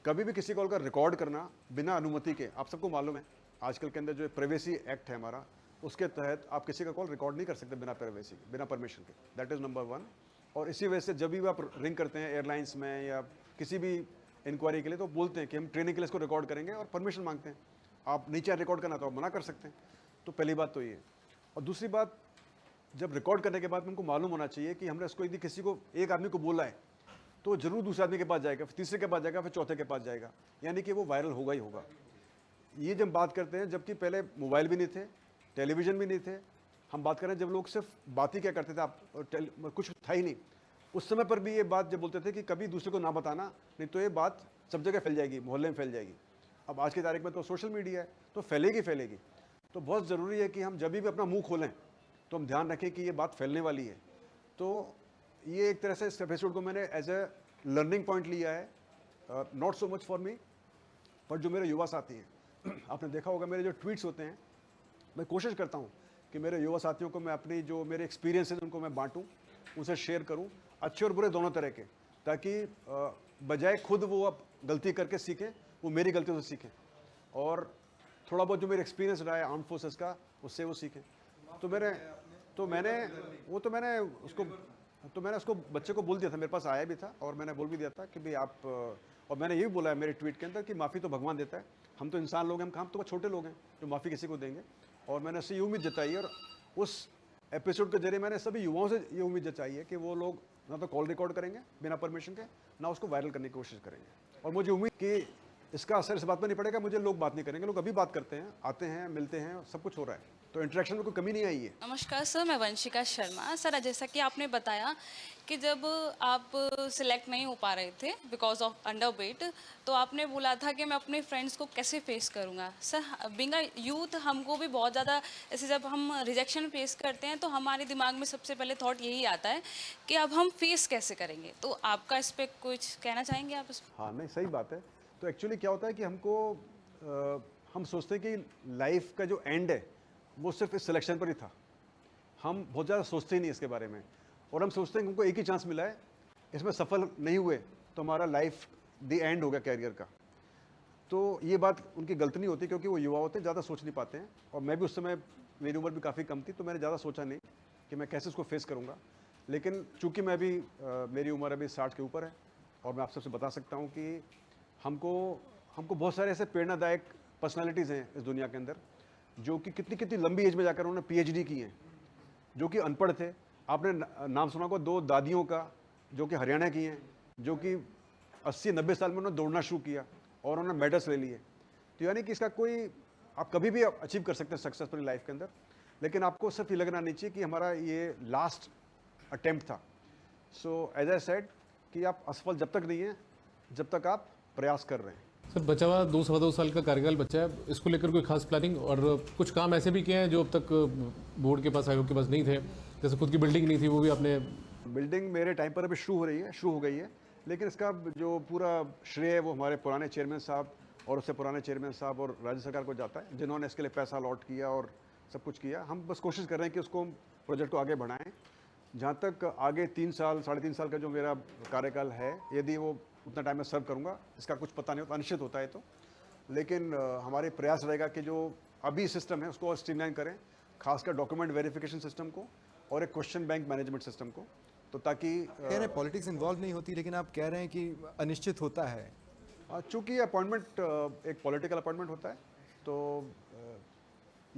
कभी भी किसी कॉल का रिकॉर्ड करना बिना अनुमति के, आप सबको मालूम है आजकल के अंदर जो प्राइवेसी एक्ट है हमारा, उसके तहत आप किसी का कॉल रिकॉर्ड नहीं कर सकते बिना प्राइवेसी के, बिना परमिशन के। That is number 1। और इसी वजह से जब भी आप रिंग करते हैं एयरलाइंस में या किसी भी इंक्वायरी के लिए, तो बोलते हैं कि हम ट्रेनिंग के लिए इसको रिकॉर्ड करेंगे और परमिशन मांगते हैं। आप नहीं चाहे रिकॉर्ड करना तो आप मना कर सकते हैं। तो पहली बात तो ये। और दूसरी बात, जब रिकॉर्ड करने के बाद उनको मालूम होना चाहिए कि हमने इसको यदि किसी को, एक आदमी को बोला है, तो जरूर दूसरे आदमी के पास जाएगा, फिर तीसरे के पास जाएगा, फिर चौथे के पास जाएगा, यानी कि वो वायरल होगा ही होगा। ये जब बात करते हैं, जबकि पहले मोबाइल भी नहीं थे, टेलीविज़न भी नहीं थे, हम बात करें जब लोग सिर्फ बात ही क्या करते थे, आप कुछ था ही नहीं, उस समय पर भी ये बात जब बोलते थे कि कभी दूसरे को ना बताना, नहीं तो ये बात सब जगह फैल जाएगी, मोहल्ले में फैल जाएगी। अब आज की तारीख में तो सोशल मीडिया है, तो फैलेगी। तो बहुत ज़रूरी है कि हम जब भी अपना मुंह खोलें तो हम ध्यान रखें कि ये बात फैलने वाली है। तो ये एक तरह से इस एपिसोड को मैंने एज ए लर्निंग पॉइंट लिया है, not so much for me, पर जो मेरे युवा साथी हैं, आपने देखा होगा मेरे जो ट्वीट्स होते हैं, मैं कोशिश करता हूँ कि मेरे युवा साथियों को मैं अपनी जो मेरे एक्सपीरियंस हैं उनको मैं बांटूँ, उनसे शेयर करूँ, अच्छे और बुरे दोनों तरह के, ताकि बजाय खुद वो अब गलती करके सीखें, वो मेरी गलतियों से सीखें, और थोड़ा बहुत जो मेरा एक्सपीरियंस रहा है आर्म फोर्सेस का, उससे वो सीखें। तो मैंने उसको बच्चे को बोल दिया था, मेरे पास आया भी था, और मैंने बोल भी दिया था कि भाई आप, और मैंने ये भी बोला है मेरे ट्वीट के अंदर कि माफ़ी तो भगवान देता है, हम तो इंसान लोग हैं, हम तो छोटे लोग हैं जो माफ़ी किसी को देंगे। और मैंने उससे ये उम्मीद जताई है, और उस एपिसोड के जरिए मैंने सभी युवाओं से ये उम्मीद जताई है कि वो लोग ना तो कॉल रिकॉर्ड करेंगे बिना परमिशन के, ना उसको वायरल करने की कोशिश करेंगे। और मुझे उम्मीद कि इसका असर इस बात पर नहीं पड़ेगा, मुझे लोग बात नहीं करेंगे, लोग अभी बात करते हैं, आते हैं, मिलते हैं, सब कुछ हो रहा है, तो इंटरेक्शन में कोई कमी नहीं आई है। नमस्कार सर, मैं वंशिका शर्मा। सर, जैसा कि आपने बताया कि जब आप सिलेक्ट नहीं हो पा रहे थे बिकॉज ऑफ अंडरवेट, तो आपने बोला था कि मैं अपने फ्रेंड्स को कैसे फेस करूंगा। सर, बीइंग अ यूथ, हमको भी बहुत ज़्यादा ऐसे जब हम रिजेक्शन फेस करते हैं तो हमारे दिमाग में सबसे पहले थॉट यही आता है कि अब हम फेस कैसे करेंगे। तो आपका इस पर कुछ कहना चाहेंगे आप? इस हाँ, नहीं, सही बात है। तो एक्चुअली क्या होता है कि हम सोचते हैं कि लाइफ का जो एंड है वो सिर्फ इस सिलेक्शन पर ही था। हम बहुत ज़्यादा सोचते ही नहीं इसके बारे में, और हम सोचते हैं कि हमको एक ही चांस मिला है, इसमें सफल नहीं हुए तो हमारा लाइफ द एंड हो गया कैरियर का। तो ये बात उनकी गलती नहीं होती, क्योंकि वो युवा होते हैं, ज़्यादा सोच नहीं पाते हैं, और मैं भी उस समय, मेरी उम्र भी काफ़ी कम थी, तो मैंने ज़्यादा सोचा नहीं कि मैं कैसे उसको फेस करूँगा। लेकिन चूँकि मैं भी मेरी उम्र अभी 60 के ऊपर है, और मैं आप सबसे बता सकता हूँ कि हमको बहुत सारे ऐसे प्रेरणादायक पर्सनालिटीज़ हैं इस दुनिया के अंदर, जो कि कितनी लंबी एज में जाकर उन्होंने PhD की हैं, जो कि अनपढ़ थे। आपने नाम सुना होगा 2 दादियों का, जो कि हरियाणा की हैं, जो कि 80-90 साल में उन्होंने दौड़ना शुरू किया और उन्होंने मेडल्स ले लिए। तो यानी कि इसका कोई, आप कभी भी अचीव कर सकते हैं सक्सेस अपनी लाइफ के अंदर। लेकिन आपको सिर्फ ये लगना नहीं चाहिए कि हमारा ये लास्ट अटेम्प्ट था। सो एज आई सेड कि आप असफल जब तक नहीं हैं जब तक आप प्रयास कर रहे हैं। सर बचा हुआ 2-2.5 साल का कार्यकाल बचा है, इसको लेकर कोई खास प्लानिंग? और कुछ काम ऐसे भी किए हैं जो अब तक बोर्ड के पास, आयोग के पास नहीं थे, जैसे खुद की बिल्डिंग नहीं थी, वो भी आपने? बिल्डिंग मेरे टाइम पर अभी शुरू हो गई है, लेकिन इसका जो पूरा श्रेय है वो हमारे पुराने चेयरमैन साहब और उससे पुराने चेयरमैन साहब और राज्य सरकार को जाता है, जिन्होंने इसके लिए पैसा अलॉट किया और सब कुछ किया। हम बस कोशिश कर रहे हैं कि उसको प्रोजेक्ट को आगे बढ़ाएं। जहाँ तक आगे 3 साल 3.5 साल का जो मेरा कार्यकाल है, यदि वो उतना टाइम में सर्व करूँगा, इसका कुछ पता नहीं होता, अनिश्चित होता है तो, लेकिन हमारे प्रयास रहेगा कि जो अभी सिस्टम है उसको और स्ट्रीमलाइन करें, खासकर डॉक्यूमेंट वेरिफिकेशन सिस्टम को और एक क्वेश्चन बैंक मैनेजमेंट सिस्टम को, तो ताकि कह रहे हैं पॉलिटिक्स इन्वॉल्व नहीं होती, लेकिन आप कह रहे हैं कि अनिश्चित होता है। चूँकि अपॉइंटमेंट एक पॉलिटिकल अपॉइंटमेंट होता है, तो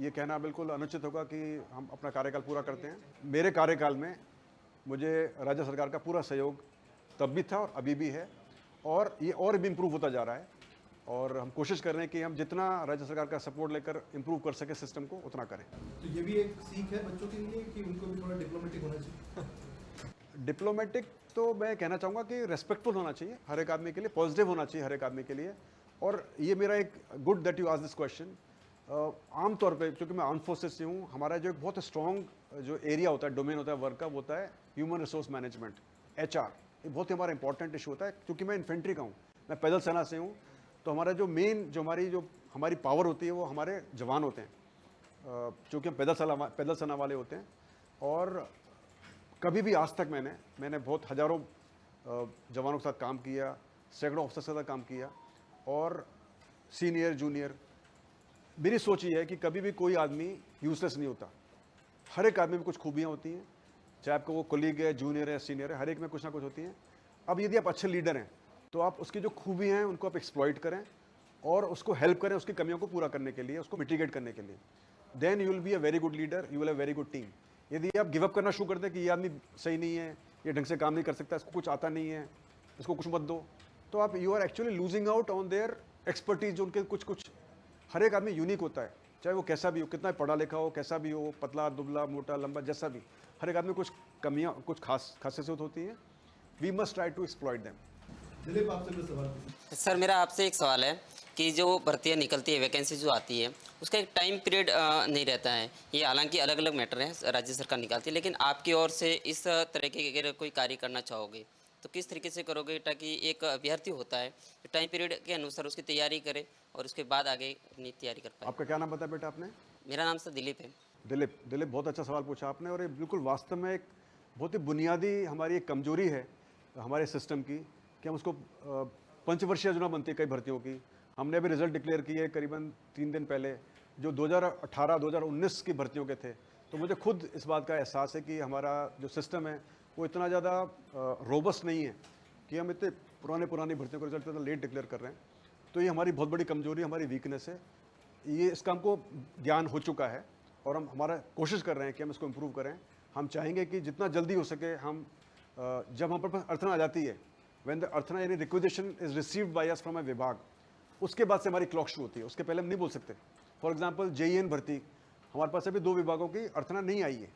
ये कहना बिल्कुल अनुचित होगा कि हम अपना कार्यकाल पूरा करते हैं। मेरे कार्यकाल में मुझे राज्य सरकार का पूरा सहयोग तब भी था और अभी भी है, और ये और भी इम्प्रूव होता जा रहा है, और हम कोशिश कर रहे हैं कि हम जितना राज्य सरकार का सपोर्ट लेकर इम्प्रूव कर सके सिस्टम को, उतना करें। तो ये भी एक सीख है बच्चों के लिए कि उनको भी थोड़ा डिप्लोमेटिक होना चाहिए। डिप्लोमेटिक तो मैं कहना चाहूँगा कि रेस्पेक्टफुल होना चाहिए हर एक आदमी के लिए, पॉजिटिव होना चाहिए हर एक आदमी के लिए। और ये मेरा एक good that you ask this question. आमतौर पे क्योंकि मैं आर्म फोर्सेस से हूँ, हमारा जो एक बहुत स्ट्रॉन्ग जो एरिया होता है, डोमेन होता है वर्क का, वो होता है ह्यूमन रिसोर्स मैनेजमेंट, HR। ये बहुत ही हमारा इंपॉर्टेंट इशू होता है, क्योंकि मैं इन्फेंट्री का हूँ, मैं पैदल सेना से हूँ, तो हमारा जो मेन जो हमारी पावर होती है वो हमारे जवान होते हैं, क्योंकि हम पैदल सेना वाले होते हैं। और कभी भी आज तक मैंने बहुत हज़ारों जवानों के साथ काम किया, सैकड़ों ऑफिसर्स के साथ काम किया, और सीनियर जूनियर। मेरी सोच ये है कि कभी भी कोई आदमी यूजलेस नहीं होता, हर एक आदमी में कुछ खूबियाँ होती हैं, चाहे आपको वो कोलीग है, जूनियर है, सीनियर है, हर एक में कुछ ना कुछ होती हैं। अब यदि आप अच्छे लीडर हैं तो आप उसकी जो खूबियाँ हैं उनको आप एक्सप्लॉइट करें और उसको हेल्प करें उसकी कमियों को पूरा करने के लिए, उसको मिटिगेट करने के लिए। Then you will be a very good leader, you will have very good team. यदि आप गिव अप करना शुरू कर दें कि ये आदमी सही नहीं है, ये ढंग से काम नहीं कर सकता, इसको कुछ आता नहीं है, इसको कुछ मत दो, तो आप you are actually losing out on their expertise. जो उनके कुछ हर एक आदमी यूनिक होता है, चाहे वो कैसा भी हो, कितना पढ़ा लिखा हो, कैसा भी हो, पतला दुबला मोटा लंबा, जैसा भी, हर एक आदमी कुछ कमियां, कुछ खासियत होती हैं। We must try to exploit them. Dilip, आपसे कोई सवाल? सर मेरा आपसे एक सवाल है कि जो भर्तियाँ निकलती है, वैकेंसी जो आती है, उसका एक टाइम पीरियड नहीं रहता है। ये हालांकि अलग अलग मैटर हैं, राज्य सरकार निकालती है, लेकिन आपकी ओर से इस तरह के अगर कोई कार्य करना चाहोगे तो किस तरीके से करोगे, ताकि एक अभ्यर्थी होता है टाइम पीरियड के अनुसार उसकी तैयारी करे और उसके बाद आगे अपनी तैयारी कर पाए? आपका क्या नाम बताया बेटा आपने? मेरा नाम सर दिलीप है। दिलीप, बहुत अच्छा सवाल पूछा आपने, और ये बिल्कुल वास्तव में एक बहुत ही बुनियादी हमारी एक कमजोरी है हमारे सिस्टम की, कि हम उसको पंचवर्षीय योजना बनती है कई भर्तियों की। हमने अभी रिजल्ट डिक्लेयर किए करीबन 3 दिन पहले, जो 2018-2019 की भर्तियों के थे। तो मुझे खुद इस बात का एहसास है कि हमारा जो सिस्टम है वो इतना ज़्यादा रोबस्ट नहीं है कि हम इतने पुरानी भर्तियों का रिजल्ट इतना लेट डिक्लेयर कर रहे हैं। तो ये हमारी बहुत बड़ी कमजोरी, हमारी वीकनेस है। ये इसका हमको ज्ञान हो चुका है और हम हमारा कोशिश कर रहे हैं कि हम इसको इम्प्रूव करें। हम चाहेंगे कि जितना जल्दी हो सके हम जब हमारे पास अर्थना आ जाती है, व्हेन द अर्थना यानी requisition is received by us from a विभाग, उसके बाद से हमारी क्लॉक शुरू होती है, उसके पहले हम नहीं बोल सकते। फॉर एग्जांपल JEN भर्ती, हमारे पास अभी 2 विभागों की अर्थना नहीं आई है,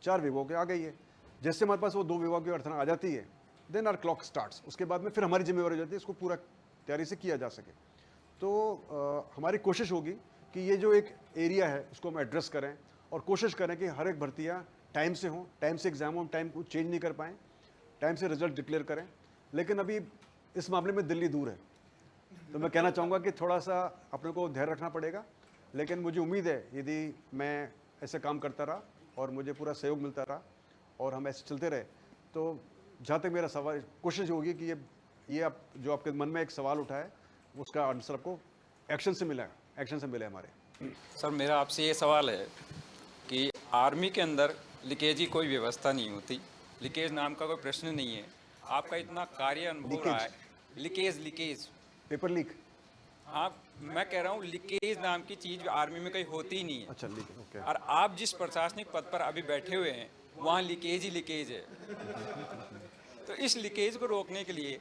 4 विभागों की आ गई है। जैसे हमारे पास वो 2 विभागों की अर्थना आ जाती है, देन आर क्लॉक स्टार्ट्स। उसके बाद में फिर हमारी जिम्मेवारी हो जाती है इसको पूरा तैयारी से किया जा सके। तो हमारी कोशिश होगी कि ये जो एक एरिया है उसको हम एड्रेस करें और कोशिश करें कि हर एक भर्तियाँ टाइम से हों, टाइम से एग्जाम हो, टाइम को चेंज नहीं कर पाएँ, टाइम से रिजल्ट डिक्लेयर करें। लेकिन अभी इस मामले में दिल्ली दूर है, तो मैं कहना चाहूँगा कि थोड़ा सा अपने को धैर्य रखना पड़ेगा। लेकिन मुझे उम्मीद है यदि मैं ऐसे काम करता रहा और मुझे पूरा सहयोग मिलता रहा और हम ऐसे चलते रहे, तो जहाँ तक मेरा सवाल, कोशिश होगी कि ये आप जो आपके मन में एक सवाल उठा है उसका आंसर आपको एक्शन से मिले हमारे। सर मेरा आपसे ये सवाल है कि आर्मी के अंदर लीकेज की कोई व्यवस्था नहीं होती, लीकेज नाम का कोई प्रश्न नहीं है। आपका इतना कार्य अनुभव रहा है, लीकेज पेपर लीक, हाँ मैं कह रहा हूँ लीकेज नाम की चीज़ आर्मी में कहीं होती ही नहीं है। अच्छा लीक, ओके। और आप जिस प्रशासनिक पद पर अभी बैठे हुए हैं वहाँ लीकेज ही लीकेज है। तो इस लीकेज को रोकने के लिए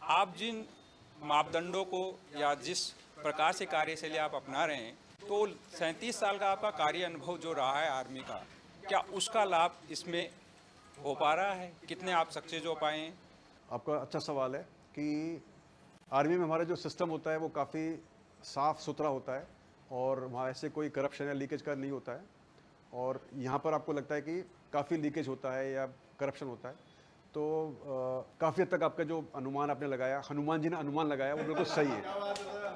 आप जिन मापदंडों को या जिस प्रकार से कार्यशैली आप अपना रहे हैं, तो 37 साल का आपका कार्य अनुभव जो रहा है आर्मी का, क्या उसका लाभ इसमें हो पा रहा है? कितने आप सक्सेस हो पाए हैं? आपका अच्छा सवाल है कि आर्मी में हमारा जो सिस्टम होता है वो काफ़ी साफ़ सुथरा होता है और वहाँ ऐसे कोई करप्शन या लीकेज का नहीं होता है। और यहाँ पर आपको लगता है कि काफ़ी लीकेज होता है या करप्शन होता है, तो काफ़ी हद तक आपका जो अनुमान आपने लगाया, हनुमान जी ने अनुमान लगाया, वो बिल्कुल सही है।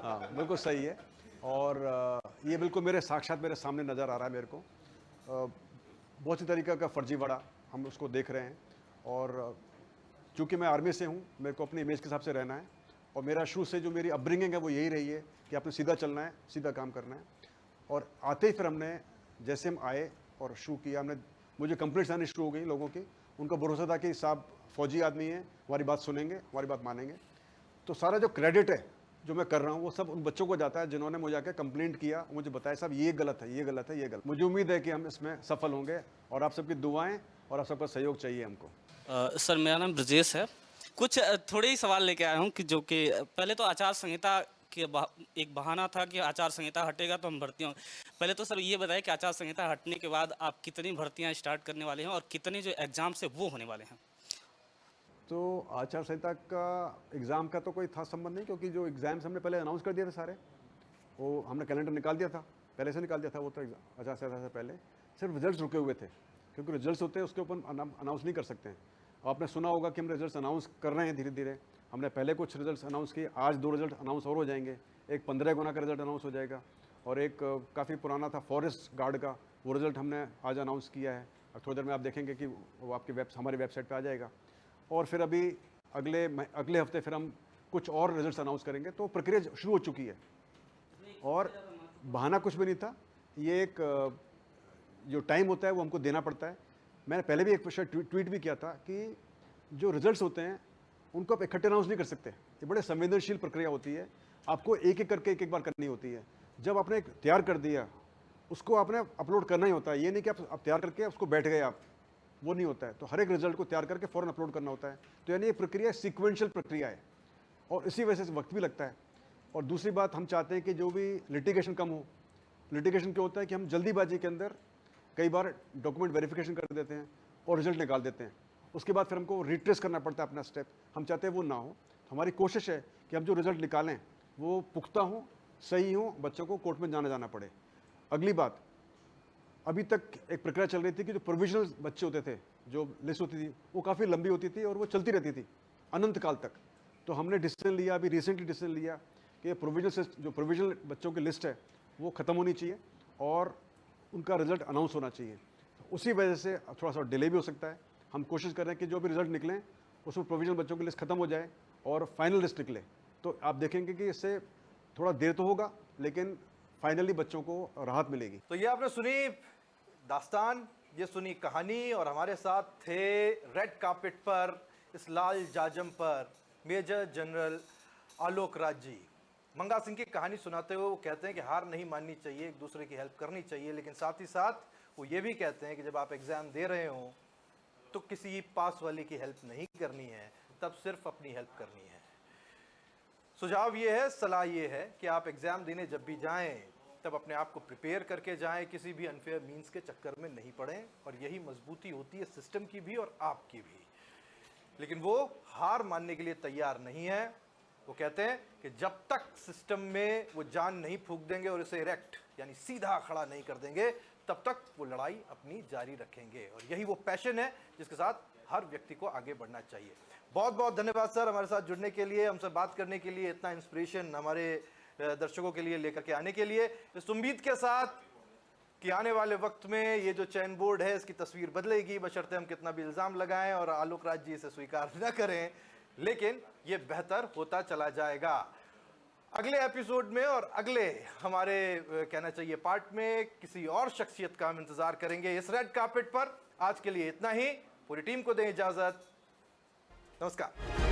हाँ, बिल्कुल सही है। और ये बिल्कुल मेरे साक्षात मेरे सामने नज़र आ रहा है मेरे को। बहुत ही तरीक़ा का फर्जीवाड़ा हम उसको देख रहे हैं। और चूँकि मैं आर्मी से हूँ, मेरे को अपनी इमेज के हिसाब से रहना है और मेरा शुरू से जो मेरी अपब्रिंगिंग है वो यही रही है कि आपने सीधा चलना है, सीधा काम करना है। और आते ही फिर हमने, जैसे हम आए और शुरू किया, हमने मुझे कंप्लेंट्स आनी शुरू हो गई लोगों की। उनका भरोसा था कि साहब फौजी आदमी है, हमारी बात सुनेंगे, हमारी बात मानेंगे। तो सारा जो क्रेडिट है जो मैं कर रहा हूँ वो सब उन बच्चों को जाता है जिन्होंने मुझे आके कंप्लेंट किया, मुझे बताया साहब ये गलत है, ये गलत है, ये गलत। मुझे उम्मीद है कि हम इसमें सफल होंगे और आप सबकी दुआएं और आप सबका सहयोग चाहिए हमको। सर मेरा नाम ब्रजेश है। कुछ थोड़े ही सवाल लेके आया हूँ कि जो कि पहले तो आचार संहिता के एक बहाना था कि आचार संहिता हटेगा तो हम भर्ती होंगे। पहले तो सर ये बताएं कि आचार संहिता हटने के बाद आप कितनी भर्तियाँ स्टार्ट करने वाले हैं और कितने जो एग्ज़ाम्स है वो होने वाले हैं? तो आचार संहिता का एग्ज़ाम का तो कोई था संबंध नहीं, क्योंकि जो एग्ज़ाम्स हमने पहले अनाउंस कर दिए थे सारे, वो हमने कैलेंडर निकाल दिया था, पहले से निकाल दिया था वो तो आचार संहिता से पहले। सिर्फ रिजल्ट्स रुके हुए थे, क्योंकि रिजल्ट्स होते हैं उसके ऊपर अनाउंस नहीं कर सकते हैं। आपने सुना होगा कि हम रिजल्ट्स अनाउंस कर रहे हैं धीरे धीरे। हमने पहले कुछ रिजल्ट्स अनाउंस किए, आज 2 रिजल्ट अनाउंस और हो जाएंगे। एक 15 गुना का रिजल्ट अनाउंस हो जाएगा और एक काफ़ी पुराना था फॉरेस्ट गार्ड का, वो रिजल्ट हमने आज अनाउंस किया है। अब थोड़ी देर में आप देखेंगे कि वो आपकी हमारी वेबसाइट पे आ जाएगा। और फिर अभी अगले हफ्ते फिर हम कुछ और रिजल्ट्स अनाउंस करेंगे। तो प्रक्रिया शुरू हो चुकी है और बहाना कुछ भी नहीं था। ये एक जो टाइम होता है वो हमको देना पड़ता है। मैंने पहले भी एक ट्वीट भी किया था कि जो रिजल्ट्स होते हैं उनको आप इकट्ठे अनाउंस नहीं कर सकते। ये बड़े संवेदनशील प्रक्रिया होती है, आपको एक एक करके एक बार करनी होती है। जब आपने तैयार कर दिया उसको आपने अपलोड करना ही होता है। ये नहीं कि आप तैयार करके उसको बैठ गए आप, वो नहीं होता है। तो हर एक रिजल्ट को तैयार करके फ़ौरन अपलोड करना होता है। तो यानी ये प्रक्रिया सीक्वेंशियल प्रक्रिया है और इसी वजह से वक्त भी लगता है। और दूसरी बात, हम चाहते हैं कि जो भी लिटिगेशन कम हो। लिटिगेशन क्या होता है कि हम जल्दीबाजी के अंदर कई बार डॉक्यूमेंट वेरिफिकेशन कर देते हैं और रिजल्ट निकाल देते हैं, उसके बाद फिर हमको रिट्रेस करना पड़ता है अपना स्टेप। हम चाहते हैं वो ना हो। हमारी कोशिश है कि हम जो रिजल्ट निकालें वो पुख्ता हो, सही हो, बच्चों को कोर्ट में जाना पड़े। अगली बात, अभी तक एक प्रक्रिया चल रही थी कि जो प्रोविजनल बच्चे होते थे, जो लिस्ट होती थी वो काफ़ी लंबी होती थी और वो चलती रहती थी अनंत काल तक। तो हमने डिसीजन लिया, अभी रिसेंटली डिसीजन लिया कि जो प्रोविजनल बच्चों की लिस्ट है वो ख़त्म होनी चाहिए और उनका रिजल्ट अनाउंस होना चाहिए। उसी वजह से थोड़ा सा डिले भी हो सकता है। हम कोशिश कर रहे हैं कि जो भी रिजल्ट निकलें उसमें प्रोविजनल बच्चों की लिस्ट खत्म हो जाए और फाइनल लिस्ट निकले। तो आप देखेंगे कि इससे थोड़ा देर तो होगा लेकिन फाइनली बच्चों को राहत मिलेगी। तो ये आपने सुनी दास्तान, ये सुनी कहानी और हमारे साथ थे रेड कार्पेट पर, इस लाल जाजम पर मेजर जनरल आलोक राज जी। मंगा सिंह की कहानी सुनाते हुए वो कहते हैं कि हार नहीं माननी चाहिए, एक दूसरे की हेल्प करनी चाहिए, लेकिन साथ ही साथ वो ये भी कहते हैं कि जब आप एग्ज़ाम दे रहे हो तो किसी पास वाले की हेल्प नहीं करनी है, तब सिर्फ अपनी हेल्प करनी है। सुझाव ये है, सलाह ये है कि आप एग्ज़ाम देने जब भी जाएं तब अपने आप को प्रिपेयर करके जाएं, किसी भी अनफेयर मीन्स के चक्कर में नहीं पड़ें। और यही मजबूती होती है सिस्टम की भी और आपकी भी। लेकिन वो हार मानने के लिए तैयार नहीं है। वो कहते हैं कि जब तक सिस्टम में वो जान नहीं फूंक देंगे और इसे इरेक्ट यानी सीधा खड़ा नहीं कर देंगे, तब तक वो लड़ाई अपनी जारी रखेंगे। और यही वो पैशन है जिसके साथ हर व्यक्ति को आगे बढ़ना चाहिए। बहुत बहुत धन्यवाद सर, हमारे साथ जुड़ने के लिए, हमसे बात करने के लिए, इतना इंस्पिरेशन हमारे दर्शकों के लिए लेकर के आने के लिए। इस उम्मीद के साथ कि आने वाले वक्त में ये जो चयन बोर्ड है इसकी तस्वीर बदलेगी, बशर्ते हम कितना भी इल्ज़ाम लगाएं और आलोक राज जी इसे स्वीकार न करें, लेकिन ये बेहतर होता चला जाएगा। अगले एपिसोड में और अगले हमारे कहना चाहिए पार्ट में किसी और शख्सियत का हम इंतजार करेंगे इस रेड कार्पेट पर। आज के लिए इतना ही। पूरी टीम को दें इजाजत। नमस्कार।